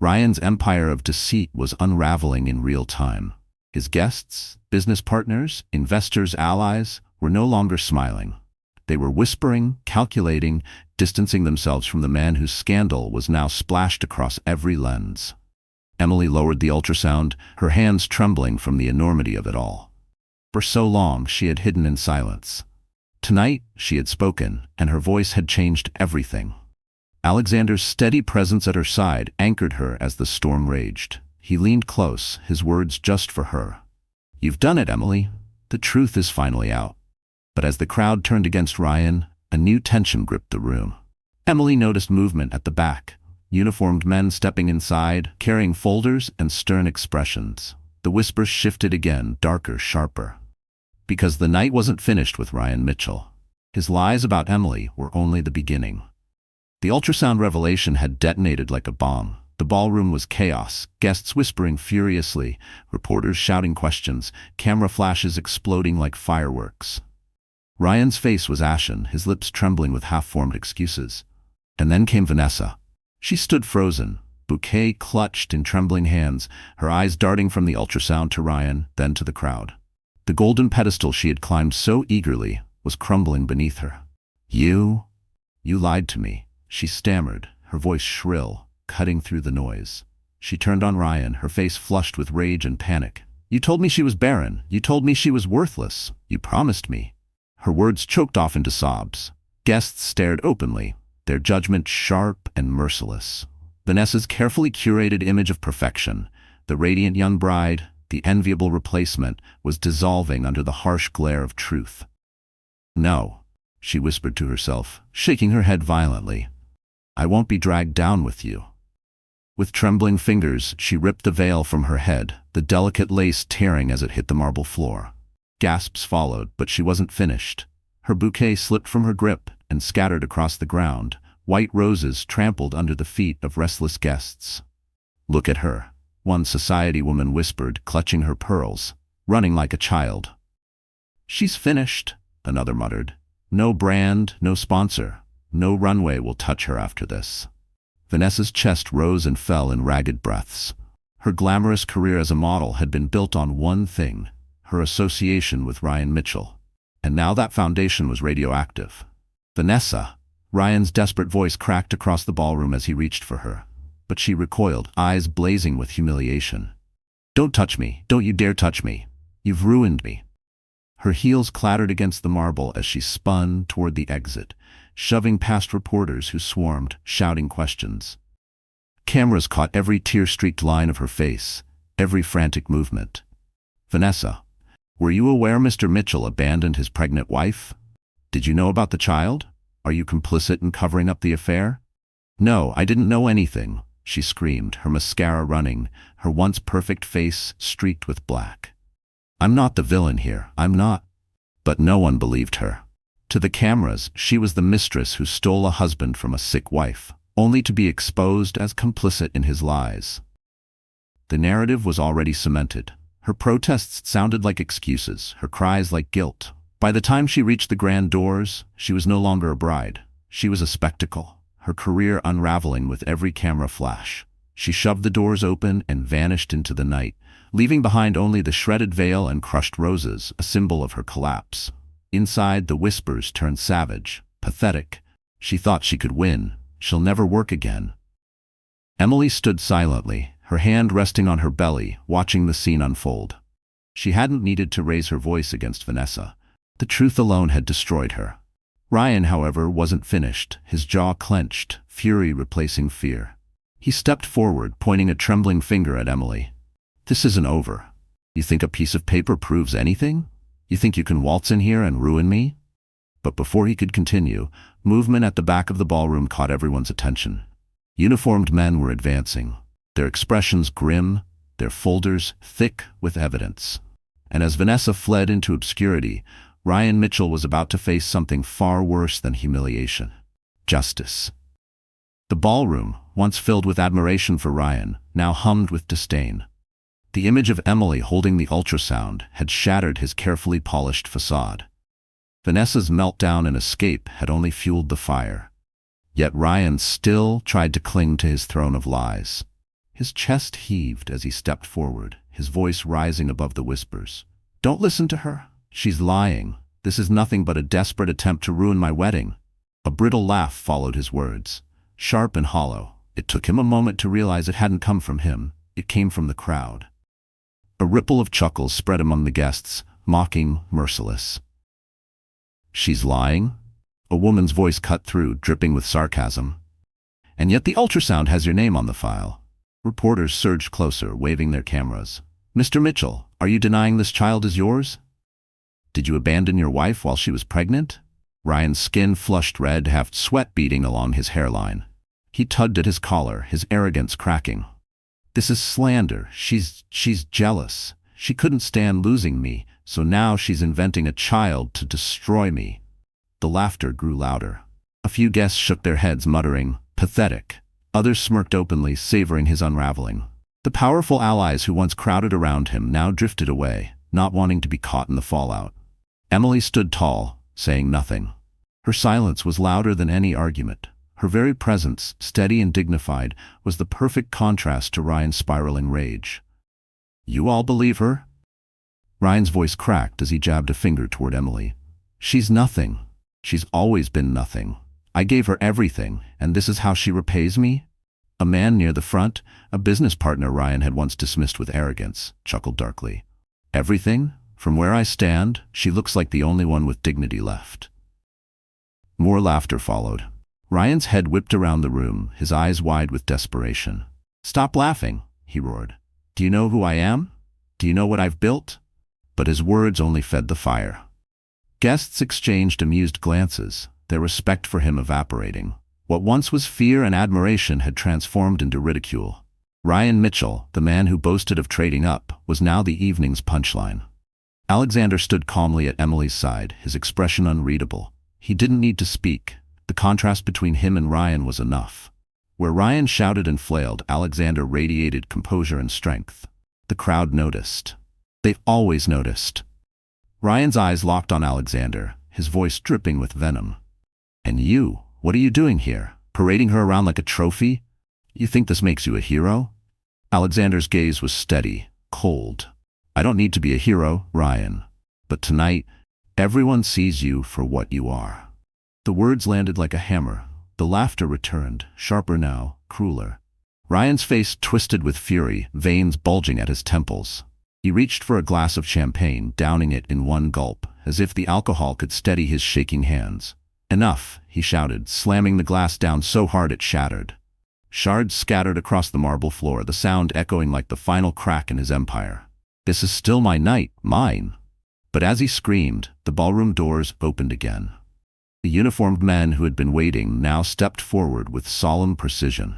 Ryan's empire of deceit was unraveling in real time. His guests, business partners, investors, allies, were no longer smiling. They were whispering, calculating, distancing themselves from the man whose scandal was now splashed across every lens. Emily lowered the ultrasound, her hands trembling from the enormity of it all. For so long, she had hidden in silence. Tonight, she had spoken, and her voice had changed everything. Alexander's steady presence at her side anchored her as the storm raged. He leaned close, his words just for her. "You've done it, Emily. The truth is finally out." But as the crowd turned against Ryan, a new tension gripped the room. Emily noticed movement at the back, uniformed men stepping inside, carrying folders and stern expressions. The whispers shifted again, darker, sharper. Because the night wasn't finished with Ryan Mitchell. His lies about Emily were only the beginning. The ultrasound revelation had detonated like a bomb. The ballroom was chaos, guests whispering furiously, reporters shouting questions, camera flashes exploding like fireworks. Ryan's face was ashen, his lips trembling with half-formed excuses. And then came Vanessa. She stood frozen, bouquet clutched in trembling hands, her eyes darting from the ultrasound to Ryan, then to the crowd. The golden pedestal she had climbed so eagerly was crumbling beneath her. You lied to me," she stammered, her voice shrill, cutting through the noise. She turned on Ryan, her face flushed with rage and panic. "You told me she was barren. You told me she was worthless. You promised me." Her words choked off into sobs. Guests stared openly, their judgment sharp and merciless. Vanessa's carefully curated image of perfection, the radiant young bride, the enviable replacement, was dissolving under the harsh glare of truth. "No," she whispered to herself, shaking her head violently. I won't be dragged down with you." With trembling fingers, she ripped the veil from her head, the delicate lace tearing as it hit the marble floor. Gasps followed, but she wasn't finished. Her bouquet slipped from her grip and scattered across the ground, white roses trampled under the feet of restless guests. "Look at her," one society woman whispered, clutching her pearls, running like a child. "She's finished," another muttered. "No brand, no sponsor, no runway will touch her after this." Vanessa's chest rose and fell in ragged breaths. Her glamorous career as a model had been built on one thing: her association with Ryan Mitchell. And now that foundation was radioactive. "Vanessa!" Ryan's desperate voice cracked across the ballroom as he reached for her. But she recoiled, eyes blazing with humiliation. "Don't touch me! Don't you dare touch me! You've ruined me!" Her heels clattered against the marble as she spun toward the exit, shoving past reporters who swarmed, shouting questions. Cameras caught every tear-streaked line of her face, every frantic movement. "Vanessa, were you aware Mr. Mitchell abandoned his pregnant wife? Did you know about the child? Are you complicit in covering up the affair?" "No, I didn't know anything," she screamed, her mascara running, her once perfect face streaked with black. "I'm not the villain here, I'm not." But no one believed her. To the cameras, she was the mistress who stole a husband from a sick wife, only to be exposed as complicit in his lies. The narrative was already cemented. Her protests sounded like excuses, her cries like guilt. By the time she reached the grand doors, she was no longer a bride. She was a spectacle, her career unraveling with every camera flash. She shoved the doors open and vanished into the night, leaving behind only the shredded veil and crushed roses, a symbol of her collapse. Inside, the whispers turned savage, pathetic. She thought she could win. She'll never work again. Emily stood silently, her hand resting on her belly, watching the scene unfold. She hadn't needed to raise her voice against Vanessa. The truth alone had destroyed her. Ryan, however, wasn't finished, his jaw clenched, fury replacing fear. He stepped forward, pointing a trembling finger at Emily. "This isn't over. You think a piece of paper proves anything? You think you can waltz in here and ruin me?" But before he could continue, movement at the back of the ballroom caught everyone's attention. Uniformed men were advancing, their expressions grim, their folders thick with evidence. And as Vanessa fled into obscurity, Ryan Mitchell was about to face something far worse than humiliation: justice. The ballroom, once filled with admiration for Ryan, now hummed with disdain. The image of Emily holding the ultrasound had shattered his carefully polished facade. Vanessa's meltdown and escape had only fueled the fire. Yet Ryan still tried to cling to his throne of lies. His chest heaved as he stepped forward, his voice rising above the whispers. "Don't listen to her. She's lying. This is nothing but a desperate attempt to ruin my wedding." A brittle laugh followed his words, sharp and hollow. It took him a moment to realize it hadn't come from him. It came from the crowd. A ripple of chuckles spread among the guests, mocking, merciless. "She's lying?" A woman's voice cut through, dripping with sarcasm. "And yet the ultrasound has your name on the file." Reporters surged closer, waving their cameras. "Mr. Mitchell, are you denying this child is yours? Did you abandon your wife while she was pregnant?" Ryan's skin flushed red, half sweat beading along his hairline. He tugged at his collar, his arrogance cracking. "This is slander. She's jealous. She couldn't stand losing me, so now she's inventing a child to destroy me." The laughter grew louder. A few guests shook their heads, muttering, "Pathetic." Others smirked openly, savoring his unraveling. The powerful allies who once crowded around him now drifted away, not wanting to be caught in the fallout. Emily stood tall, saying nothing. Her silence was louder than any argument. Her very presence, steady and dignified, was the perfect contrast to Ryan's spiraling rage. "You all believe her?" Ryan's voice cracked as he jabbed a finger toward Emily. "She's nothing. She's always been nothing. I gave her everything, and this is how she repays me?" A man near the front, a business partner Ryan had once dismissed with arrogance, chuckled darkly. "Everything? From where I stand, she looks like the only one with dignity left." More laughter followed. Ryan's head whipped around the room, his eyes wide with desperation. "Stop laughing," he roared. "Do you know who I am? Do you know what I've built?" But his words only fed the fire. Guests exchanged amused glances, their respect for him evaporating. What once was fear and admiration had transformed into ridicule. Ryan Mitchell, the man who boasted of trading up, was now the evening's punchline. Alexander stood calmly at Emily's side, his expression unreadable. He didn't need to speak. The contrast between him and Ryan was enough. Where Ryan shouted and flailed, Alexander radiated composure and strength. The crowd noticed. They always noticed. Ryan's eyes locked on Alexander, his voice dripping with venom. "And you, what are you doing here? Parading her around like a trophy? You think this makes you a hero?" Alexander's gaze was steady, cold. "I don't need to be a hero, Ryan. But tonight, everyone sees you for what you are." The words landed like a hammer. The laughter returned, sharper now, crueler. Ryan's face twisted with fury, veins bulging at his temples. He reached for a glass of champagne, downing it in one gulp, as if the alcohol could steady his shaking hands. "Enough," he shouted, slamming the glass down so hard it shattered. Shards scattered across the marble floor, the sound echoing like the final crack in his empire. "This is still my night, mine." But as he screamed, the ballroom doors opened again. The uniformed men who had been waiting now stepped forward with solemn precision.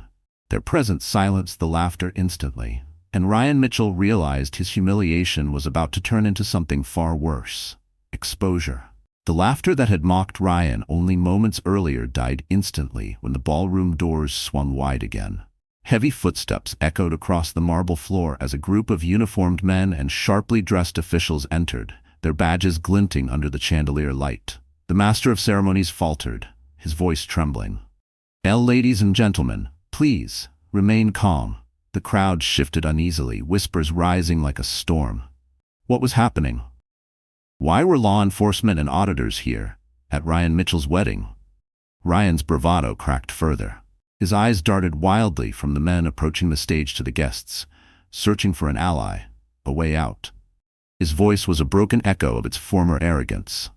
Their presence silenced the laughter instantly, and Ryan Mitchell realized his humiliation was about to turn into something far worse: exposure. The laughter that had mocked Ryan only moments earlier died instantly when the ballroom doors swung wide again. Heavy footsteps echoed across the marble floor as a group of uniformed men and sharply dressed officials entered, their badges glinting under the chandelier light. The master of ceremonies faltered, his voice trembling. "Ladies and gentlemen, please, remain calm." The crowd shifted uneasily, whispers rising like a storm. What was happening? Why were law enforcement and auditors here, at Ryan Mitchell's wedding? Ryan's bravado cracked further. His eyes darted wildly from the men approaching the stage to the guests, searching for an ally, a way out. His voice was a broken echo of its former arrogance.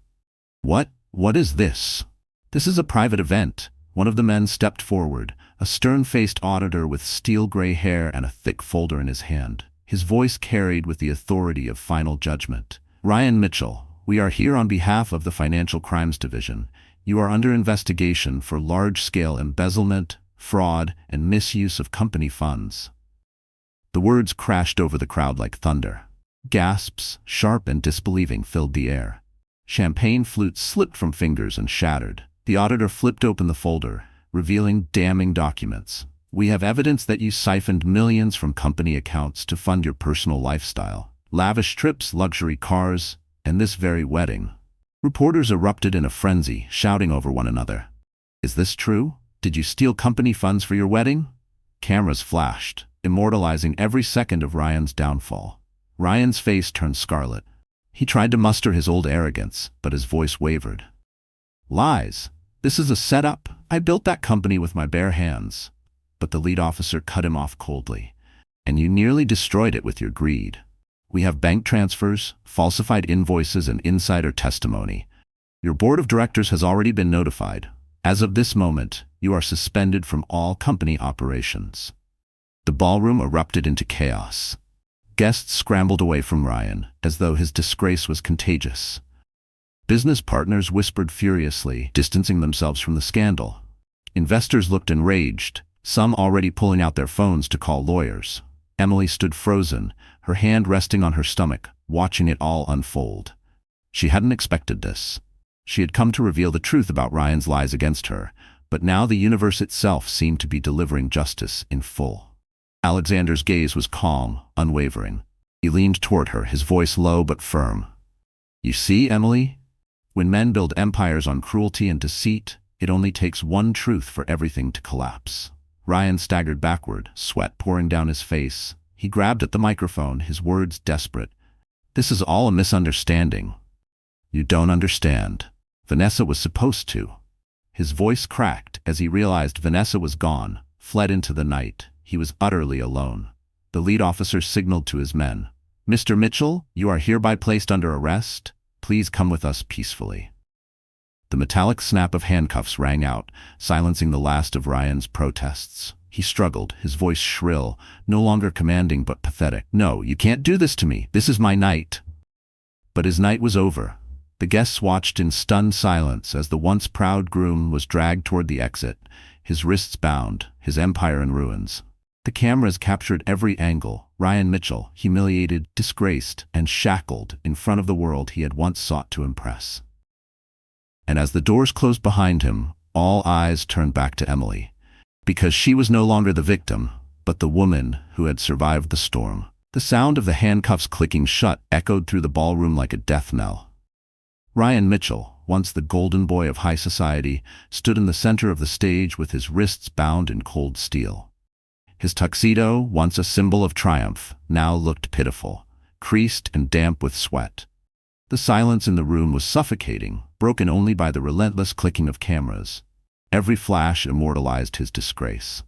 What is this? This is a private event." One of the men stepped forward, a stern-faced auditor with steel-gray hair and a thick folder in his hand. His voice carried with the authority of final judgment. "Ryan Mitchell, we are here on behalf of the Financial Crimes Division. You are under investigation for large-scale embezzlement, fraud, and misuse of company funds." The words crashed over the crowd like thunder. Gasps, sharp and disbelieving, filled the air. Champagne flutes slipped from fingers and shattered. The auditor flipped open the folder, revealing damning documents. "We have evidence that you siphoned millions from company accounts to fund your personal lifestyle. Lavish trips, luxury cars, and this very wedding." Reporters erupted in a frenzy, shouting over one another. "Is this true? Did you steal company funds for your wedding?" Cameras flashed, immortalizing every second of Ryan's downfall. Ryan's face turned scarlet. He tried to muster his old arrogance, but his voice wavered. "Lies. This is a setup. I built that company with my bare hands." But the lead officer cut him off coldly. "And you nearly destroyed it with your greed. We have bank transfers, falsified invoices, and insider testimony. Your board of directors has already been notified. As of this moment, you are suspended from all company operations." The ballroom erupted into chaos. Guests scrambled away from Ryan, as though his disgrace was contagious. Business partners whispered furiously, distancing themselves from the scandal. Investors looked enraged, some already pulling out their phones to call lawyers. Emily stood frozen, her hand resting on her stomach, watching it all unfold. She hadn't expected this. She had come to reveal the truth about Ryan's lies against her, but now the universe itself seemed to be delivering justice in full. Alexander's gaze was calm, unwavering. He leaned toward her, his voice low but firm. "You see, Emily? When men build empires on cruelty and deceit, it only takes one truth for everything to collapse." Ryan staggered backward, sweat pouring down his face. He grabbed at the microphone, his words desperate. "This is all a misunderstanding. You don't understand. Vanessa was supposed to." His voice cracked as he realized Vanessa was gone, fled into the night. He was utterly alone. The lead officer signaled to his men. "Mr. Mitchell, you are hereby placed under arrest. Please come with us peacefully." The metallic snap of handcuffs rang out, silencing the last of Ryan's protests. He struggled, his voice shrill, no longer commanding but pathetic. "No, you can't do this to me. This is my night." But his night was over. The guests watched in stunned silence as the once proud groom was dragged toward the exit, his wrists bound, his empire in ruins. The cameras captured every angle. Ryan Mitchell, humiliated, disgraced, and shackled in front of the world he had once sought to impress. And as the doors closed behind him, all eyes turned back to Emily, because she was no longer the victim, but the woman who had survived the storm. The sound of the handcuffs clicking shut echoed through the ballroom like a death knell. Ryan Mitchell, once the golden boy of high society, stood in the center of the stage with his wrists bound in cold steel. His tuxedo, once a symbol of triumph, now looked pitiful, creased and damp with sweat. The silence in the room was suffocating, broken only by the relentless clicking of cameras. Every flash immortalized his disgrace.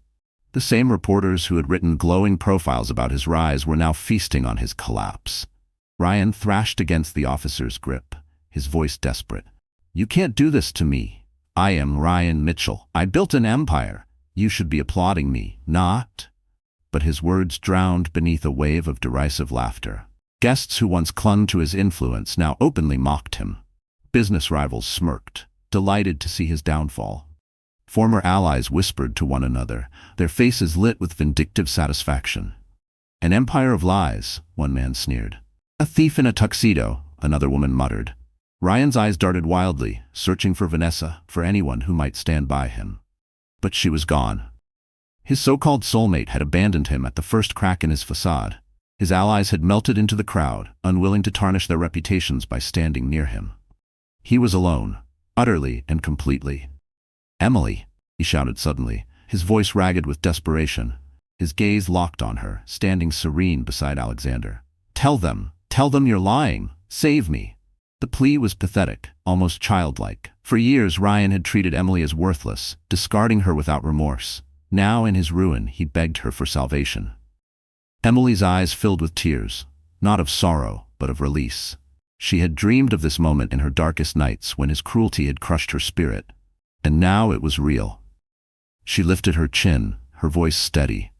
The same reporters who had written glowing profiles about his rise were now feasting on his collapse. Ryan thrashed against the officer's grip, his voice desperate. "You can't do this to me. I am Ryan Mitchell. I built an empire. You should be applauding me, not." But his words drowned beneath a wave of derisive laughter. Guests who once clung to his influence now openly mocked him. Business rivals smirked, delighted to see his downfall. Former allies whispered to one another, their faces lit with vindictive satisfaction. "An empire of lies," one man sneered. "A thief in a tuxedo," another woman muttered. Ryan's eyes darted wildly, searching for Vanessa, for anyone who might stand by him. But she was gone. His so-called soulmate had abandoned him at the first crack in his facade. His allies had melted into the crowd, unwilling to tarnish their reputations by standing near him. He was alone, utterly and completely. "Emily," he shouted suddenly, his voice ragged with desperation. His gaze locked on her, standing serene beside Alexander. Tell them you're lying. Save me." The plea was pathetic, almost childlike. For years Ryan had treated Emily as worthless, discarding her without remorse. Now, in his ruin, he begged her for salvation. Emily's eyes filled with tears, not of sorrow, but of release. She had dreamed of this moment in her darkest nights when his cruelty had crushed her spirit. And now it was real. She lifted her chin, her voice steady.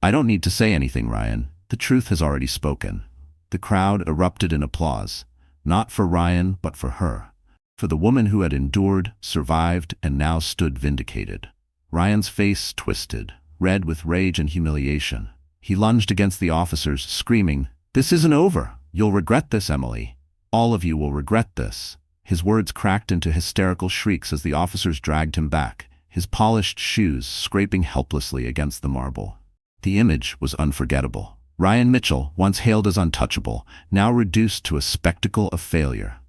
"I don't need to say anything, Ryan. The truth has already spoken." The crowd erupted in applause, not for Ryan, but for her. For the woman who had endured, survived, and now stood vindicated. Ryan's face twisted, red with rage and humiliation. He lunged against the officers, screaming, "This isn't over. You'll regret this, Emily. All of you will regret this." His words cracked into hysterical shrieks as the officers dragged him back, his polished shoes scraping helplessly against the marble. The image was unforgettable. Ryan Mitchell, once hailed as untouchable, now reduced to a spectacle of failure.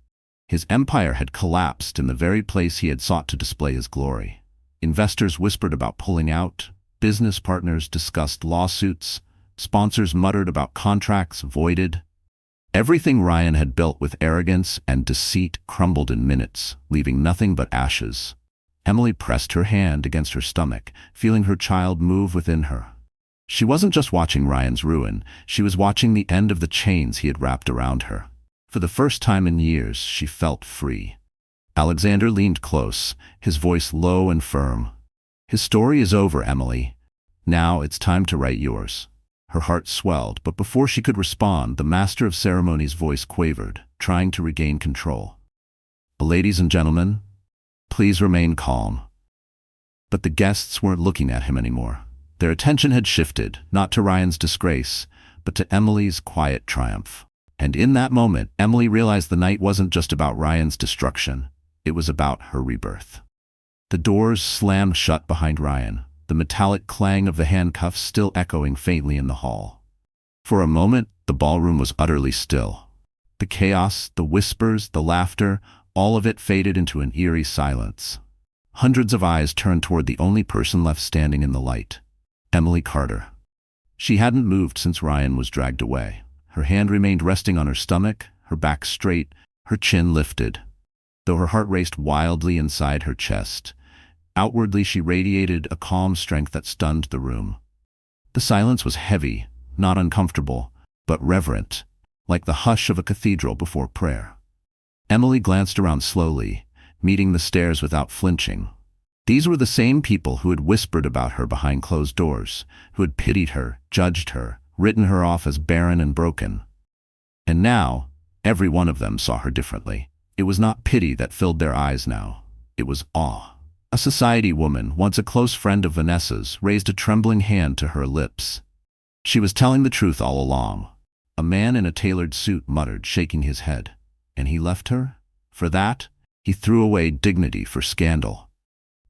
His empire had collapsed in the very place he had sought to display his glory. Investors whispered about pulling out, business partners discussed lawsuits, sponsors muttered about contracts voided. Everything Ryan had built with arrogance and deceit crumbled in minutes, leaving nothing but ashes. Emily pressed her hand against her stomach, feeling her child move within her. She wasn't just watching Ryan's ruin, she was watching the end of the chains he had wrapped around her. For the first time in years, she felt free. Alexander leaned close, his voice low and firm. "His story is over, Emily. Now it's time to write yours." Her heart swelled, but before she could respond, the master of ceremonies' voice quavered, trying to regain control. "Ladies and gentlemen, please remain calm." But the guests weren't looking at him anymore. Their attention had shifted, not to Ryan's disgrace, but to Emily's quiet triumph. And in that moment, Emily realized the night wasn't just about Ryan's destruction, it was about her rebirth. The doors slammed shut behind Ryan, the metallic clang of the handcuffs still echoing faintly in the hall. For a moment, the ballroom was utterly still. The chaos, the whispers, the laughter, all of it faded into an eerie silence. Hundreds of eyes turned toward the only person left standing in the light. Emily Carter. She hadn't moved since Ryan was dragged away. Her hand remained resting on her stomach, her back straight, her chin lifted. Though her heart raced wildly inside her chest, outwardly she radiated a calm strength that stunned the room. The silence was heavy, not uncomfortable, but reverent, like the hush of a cathedral before prayer. Emily glanced around slowly, meeting the stares without flinching. These were the same people who had whispered about her behind closed doors, who had pitied her, judged her, written her off as barren and broken. And now, every one of them saw her differently. It was not pity that filled their eyes now. It was awe. A society woman, once a close friend of Vanessa's, raised a trembling hand to her lips. She was telling the truth all along. A man in a tailored suit muttered, shaking his head. And he left her? For that? He threw away dignity for scandal.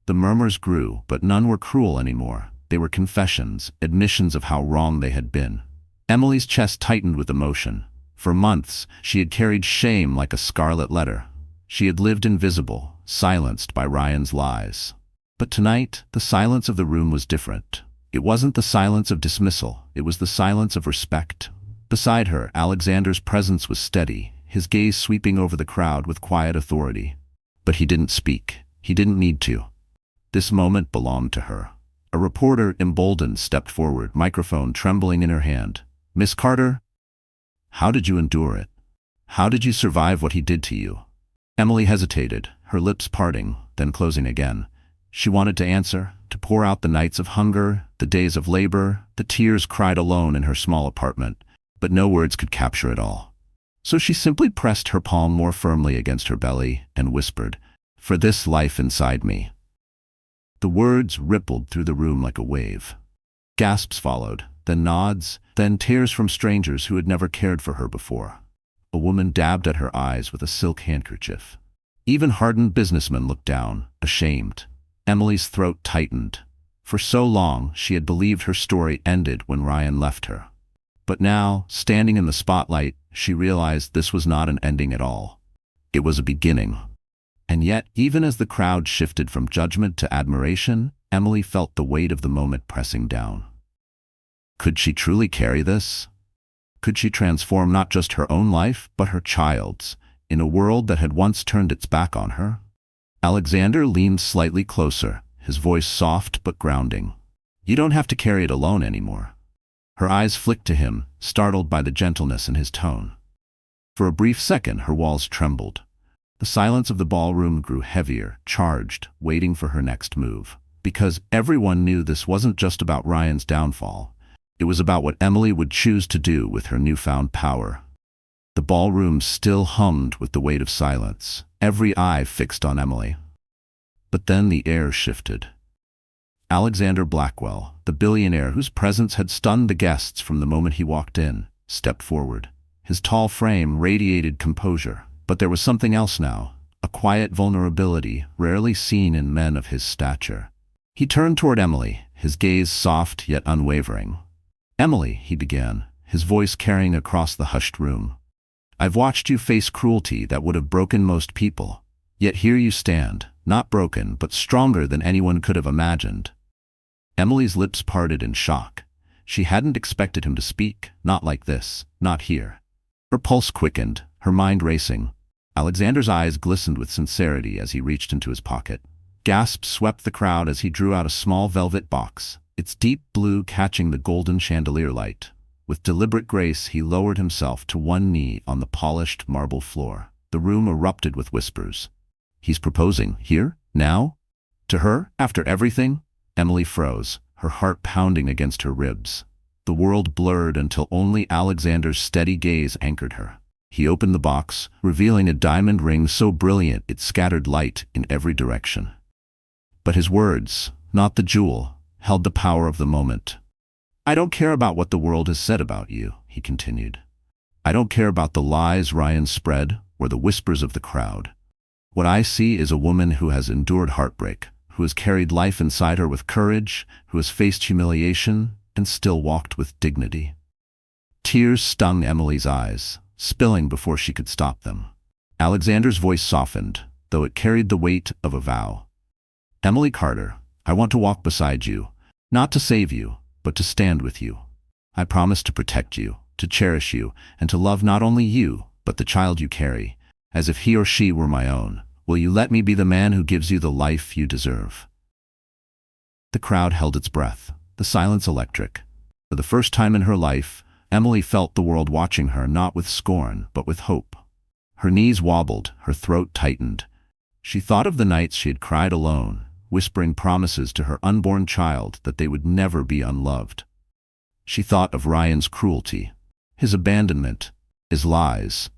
The murmurs grew, but none were cruel anymore. They were confessions, admissions of how wrong they had been. Emily's chest tightened with emotion. For months, she had carried shame like a scarlet letter. She had lived invisible, silenced by Ryan's lies. But tonight, the silence of the room was different. It wasn't the silence of dismissal, it was the silence of respect. Beside her, Alexander's presence was steady, his gaze sweeping over the crowd with quiet authority. But he didn't speak. He didn't need to. This moment belonged to her. A reporter, emboldened, stepped forward, microphone trembling in her hand. "Miss Carter, how did you endure it? How did you survive what he did to you?" Emily hesitated, her lips parting, then closing again. She wanted to answer, to pour out the nights of hunger, the days of labor, the tears cried alone in her small apartment, but no words could capture it all. So she simply pressed her palm more firmly against her belly and whispered, "For this life inside me." The words rippled through the room like a wave. Gasps followed, then nods, then tears from strangers who had never cared for her before. A woman dabbed at her eyes with a silk handkerchief. Even hardened businessmen looked down, ashamed. Emily's throat tightened. For so long, she had believed her story ended when Ryan left her. But now, standing in the spotlight, she realized this was not an ending at all. It was a beginning. And yet, even as the crowd shifted from judgment to admiration, Emily felt the weight of the moment pressing down. Could she truly carry this? Could she transform not just her own life, but her child's, in a world that had once turned its back on her? Alexander leaned slightly closer, his voice soft but grounding. "You don't have to carry it alone anymore." Her eyes flicked to him, startled by the gentleness in his tone. For a brief second, her walls trembled. The silence of the ballroom grew heavier, charged, waiting for her next move. Because everyone knew this wasn't just about Ryan's downfall. It was about what Emily would choose to do with her newfound power. The ballroom still hummed with the weight of silence, every eye fixed on Emily. But then the air shifted. Alexander Blackwell, the billionaire whose presence had stunned the guests from the moment he walked in, stepped forward. His tall frame radiated composure, but there was something else now, a quiet vulnerability rarely seen in men of his stature. He turned toward Emily, his gaze soft yet unwavering. "Emily," he began, his voice carrying across the hushed room. "I've watched you face cruelty that would have broken most people. Yet here you stand, not broken, but stronger than anyone could have imagined." Emily's lips parted in shock. She hadn't expected him to speak, not like this, not here. Her pulse quickened, her mind racing. Alexander's eyes glistened with sincerity as he reached into his pocket. Gasps swept the crowd as he drew out a small velvet box, its deep blue catching the golden chandelier light. With deliberate grace, he lowered himself to one knee on the polished marble floor. The room erupted with whispers. "He's proposing, here? Now? To her? After everything?" Emily froze, her heart pounding against her ribs. The world blurred until only Alexander's steady gaze anchored her. He opened the box, revealing a diamond ring so brilliant it scattered light in every direction. But his words, not the jewel, held the power of the moment. "I don't care about what the world has said about you," he continued. "I don't care about the lies Ryan spread or the whispers of the crowd. What I see is a woman who has endured heartbreak, who has carried life inside her with courage, who has faced humiliation, and still walked with dignity." Tears stung Emily's eyes, spilling before she could stop them. Alexander's voice softened, though it carried the weight of a vow. "Emily Carter, I want to walk beside you, not to save you, but to stand with you. I promise to protect you, to cherish you, and to love not only you, but the child you carry, as if he or she were my own. Will you let me be the man who gives you the life you deserve?" The crowd held its breath, the silence electric. For the first time in her life, Emily felt the world watching her not with scorn, but with hope. Her knees wobbled, her throat tightened. She thought of the nights she had cried alone, whispering promises to her unborn child that they would never be unloved. She thought of Ryan's cruelty, his abandonment, his lies.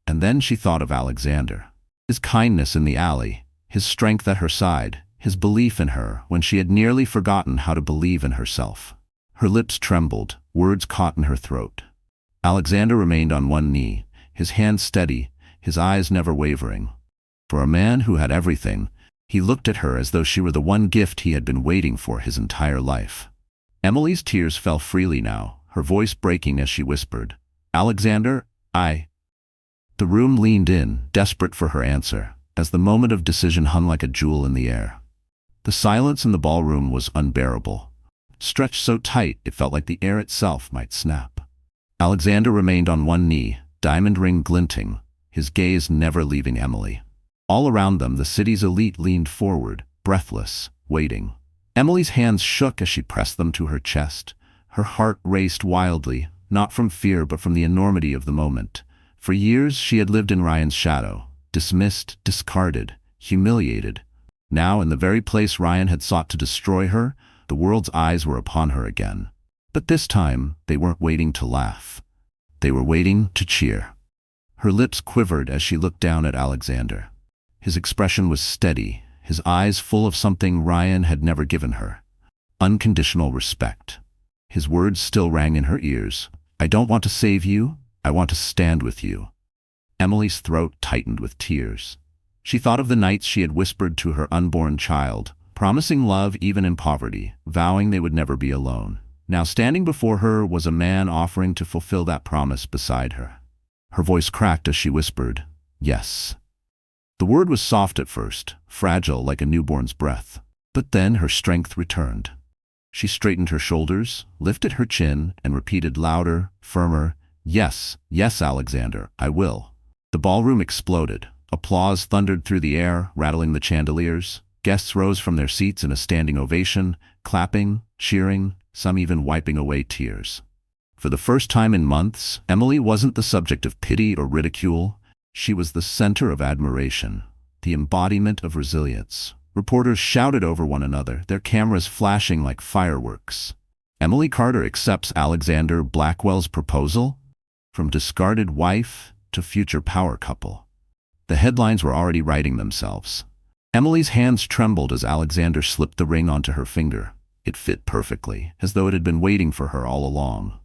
And then she thought of Alexander, his kindness in the alley, his strength at her side, his belief in her when she had nearly forgotten how to believe in herself. Her lips trembled, words caught in her throat. Alexander remained on one knee, his hand steady, his eyes never wavering. For a man who had everything, he looked at her as though she were the one gift he had been waiting for his entire life. Emily's tears fell freely now, her voice breaking as she whispered, "Alexander, I—" The room leaned in, desperate for her answer, as the moment of decision hung like a jewel in the air. The silence in the ballroom was unbearable, stretched so tight it felt like the air itself might snap. Alexander remained on one knee, diamond ring glinting, his gaze never leaving Emily. All around them, the city's elite leaned forward, breathless, waiting. Emily's hands shook as she pressed them to her chest. Her heart raced wildly, not from fear but from the enormity of the moment. For years she had lived in Ryan's shadow, dismissed, discarded, humiliated. Now, in the very place Ryan had sought to destroy her, the world's eyes were upon her again. But this time, they weren't waiting to laugh. They were waiting to cheer. Her lips quivered as she looked down at Alexander. His expression was steady, his eyes full of something Ryan had never given her: unconditional respect. His words still rang in her ears. "I don't want to save you, I want to stand with you." Emily's throat tightened with tears. She thought of the nights she had whispered to her unborn child, promising love even in poverty, vowing they would never be alone. Now standing before her was a man offering to fulfill that promise beside her. Her voice cracked as she whispered, "Yes." The word was soft at first, fragile like a newborn's breath. But then her strength returned. She straightened her shoulders, lifted her chin, and repeated louder, firmer, "Yes, yes, Alexander, I will." The ballroom exploded. Applause thundered through the air, rattling the chandeliers. Guests rose from their seats in a standing ovation, clapping, cheering, some even wiping away tears. For the first time in months, Emily wasn't the subject of pity or ridicule. She was the center of admiration, the embodiment of resilience. Reporters shouted over one another, their cameras flashing like fireworks. Emily Carter accepts Alexander Blackwell's proposal? From discarded wife to future power couple. The headlines were already writing themselves. Emily's hands trembled as Alexander slipped the ring onto her finger. It fit perfectly, as though it had been waiting for her all along.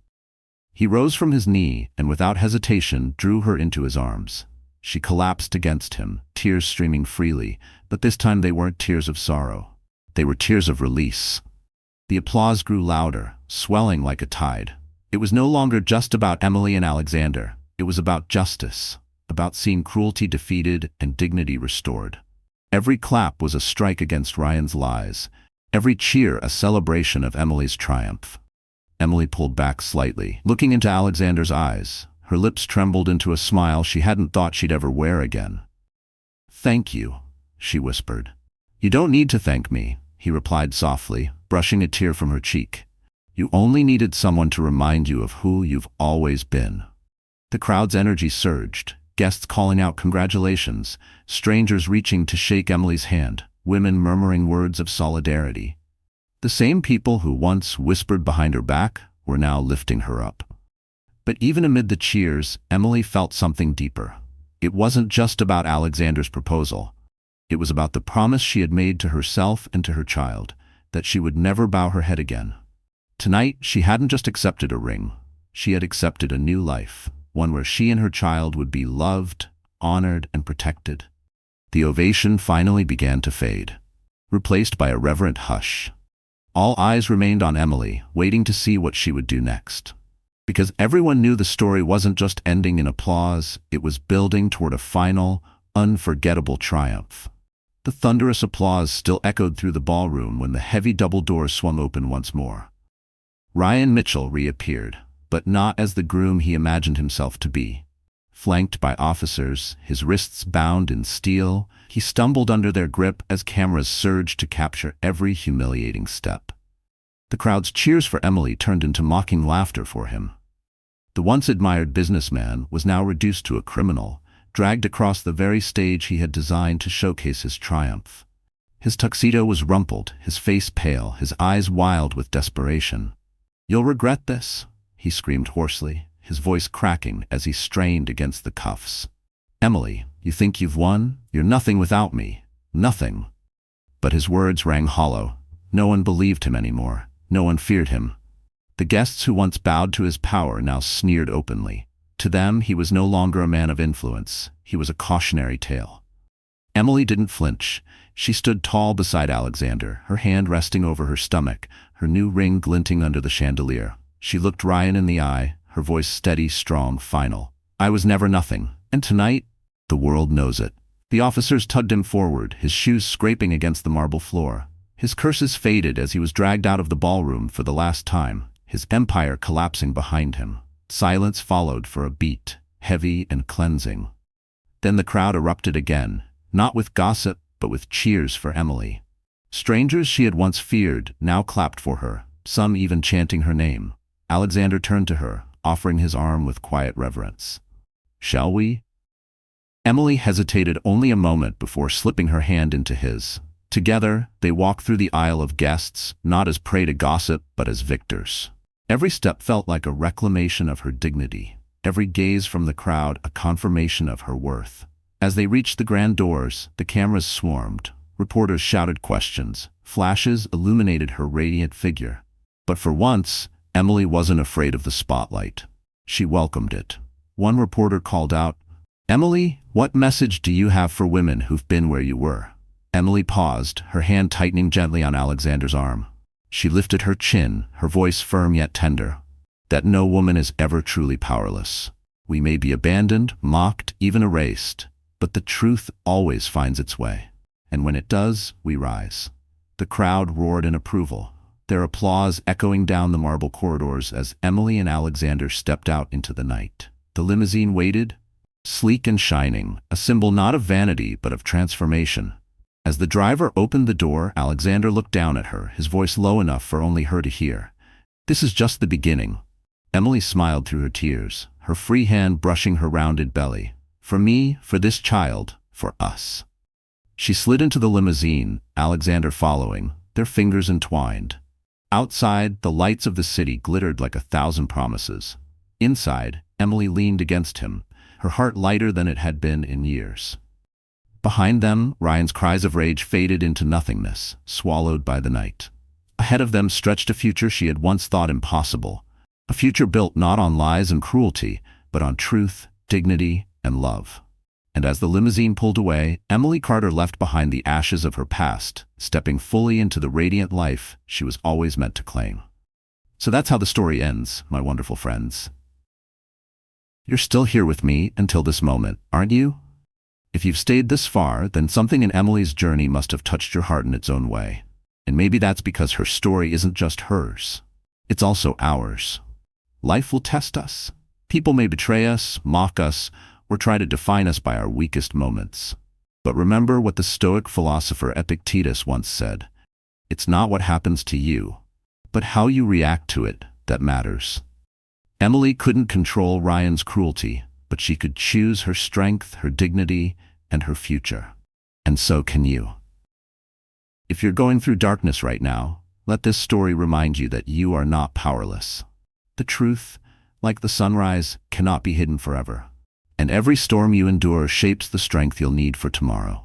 He rose from his knee and without hesitation drew her into his arms. She collapsed against him, tears streaming freely, but this time they weren't tears of sorrow. They were tears of release. The applause grew louder, swelling like a tide. It was no longer just about Emily and Alexander. It was about justice, about seeing cruelty defeated and dignity restored. Every clap was a strike against Ryan's lies, every cheer a celebration of Emily's triumph. Emily pulled back slightly, looking into Alexander's eyes. Her lips trembled into a smile she hadn't thought she'd ever wear again. "Thank you," she whispered. "You don't need to thank me," he replied softly, brushing a tear from her cheek. "You only needed someone to remind you of who you've always been." The crowd's energy surged, guests calling out congratulations, strangers reaching to shake Emily's hand, women murmuring words of solidarity. The same people who once whispered behind her back were now lifting her up. But even amid the cheers, Emily felt something deeper. It wasn't just about Alexander's proposal. It was about the promise she had made to herself and to her child, that she would never bow her head again. Tonight, she hadn't just accepted a ring. She had accepted a new life, one where she and her child would be loved, honored, and protected. The ovation finally began to fade, replaced by a reverent hush. All eyes remained on Emily, waiting to see what she would do next. Because everyone knew the story wasn't just ending in applause, it was building toward a final, unforgettable triumph. The thunderous applause still echoed through the ballroom when the heavy double doors swung open once more. Ryan Mitchell reappeared, but not as the groom he imagined himself to be. Flanked by officers, his wrists bound in steel, he stumbled under their grip as cameras surged to capture every humiliating step. The crowd's cheers for Emily turned into mocking laughter for him. The once admired businessman was now reduced to a criminal, dragged across the very stage he had designed to showcase his triumph. His tuxedo was rumpled, his face pale, his eyes wild with desperation. "You'll regret this," he screamed hoarsely, his voice cracking as he strained against the cuffs. "Emily, you think you've won? You're nothing without me. Nothing." But his words rang hollow. No one believed him anymore. No one feared him. The guests who once bowed to his power now sneered openly. To them, he was no longer a man of influence. He was a cautionary tale. Emily didn't flinch. She stood tall beside Alexander, her hand resting over her stomach, her new ring glinting under the chandelier. She looked Ryan in the eye, her voice steady, strong, final. I was never nothing, and tonight, the world knows it. The officers tugged him forward, his shoes scraping against the marble floor. His curses faded as he was dragged out of the ballroom for the last time, his empire collapsing behind him. Silence followed for a beat, heavy and cleansing. Then the crowd erupted again, not with gossip, but with cheers for Emily. Strangers she had once feared now clapped for her, some even chanting her name. Alexander turned to her, offering his arm with quiet reverence. Shall we? Emily hesitated only a moment before slipping her hand into his. Together, they walked through the aisle of guests, not as prey to gossip, but as victors. Every step felt like a reclamation of her dignity, every gaze from the crowd a confirmation of her worth. As they reached the grand doors, the cameras swarmed. Reporters shouted questions. Flashes illuminated her radiant figure. But for once, Emily wasn't afraid of the spotlight. She welcomed it. One reporter called out, Emily, what message do you have for women who've been where you were? Emily paused, her hand tightening gently on Alexander's arm. She lifted her chin, her voice firm yet tender. That no woman is ever truly powerless. We may be abandoned, mocked, even erased, but the truth always finds its way. And when it does, we rise. The crowd roared in approval, their applause echoing down the marble corridors as Emily and Alexander stepped out into the night. The limousine waited, sleek and shining, a symbol not of vanity but of transformation. As the driver opened the door, Alexander looked down at her, his voice low enough for only her to hear. This is just the beginning. Emily smiled through her tears, her free hand brushing her rounded belly. For me, for this child, for us. She slid into the limousine, Alexander following, their fingers entwined. Outside, the lights of the city glittered like 1,000 promises. Inside, Emily leaned against him, her heart lighter than it had been in years. Behind them, Ryan's cries of rage faded into nothingness, swallowed by the night. Ahead of them stretched a future she had once thought impossible, a future built not on lies and cruelty, but on truth, dignity, and love. And as the limousine pulled away, Emily Carter left behind the ashes of her past, stepping fully into the radiant life she was always meant to claim. So that's how the story ends, my wonderful friends. You're still here with me until this moment, aren't you? If you've stayed this far, then something in Emily's journey must have touched your heart in its own way. And maybe that's because her story isn't just hers. It's also ours. Life will test us. People may betray us, mock us, or try to define us by our weakest moments. But remember what the Stoic philosopher Epictetus once said. It's not what happens to you, but how you react to it that matters. Emily couldn't control Ryan's cruelty, but she could choose her strength, her dignity, and her future. And so can you. If you're going through darkness right now, let this story remind you that you are not powerless. The truth, like the sunrise, cannot be hidden forever. And every storm you endure shapes the strength you'll need for tomorrow.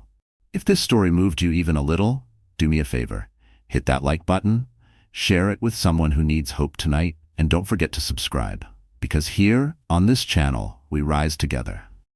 If this story moved you even a little, do me a favor. Hit that like button, share it with someone who needs hope tonight, and don't forget to subscribe. Because here, on this channel, we rise together.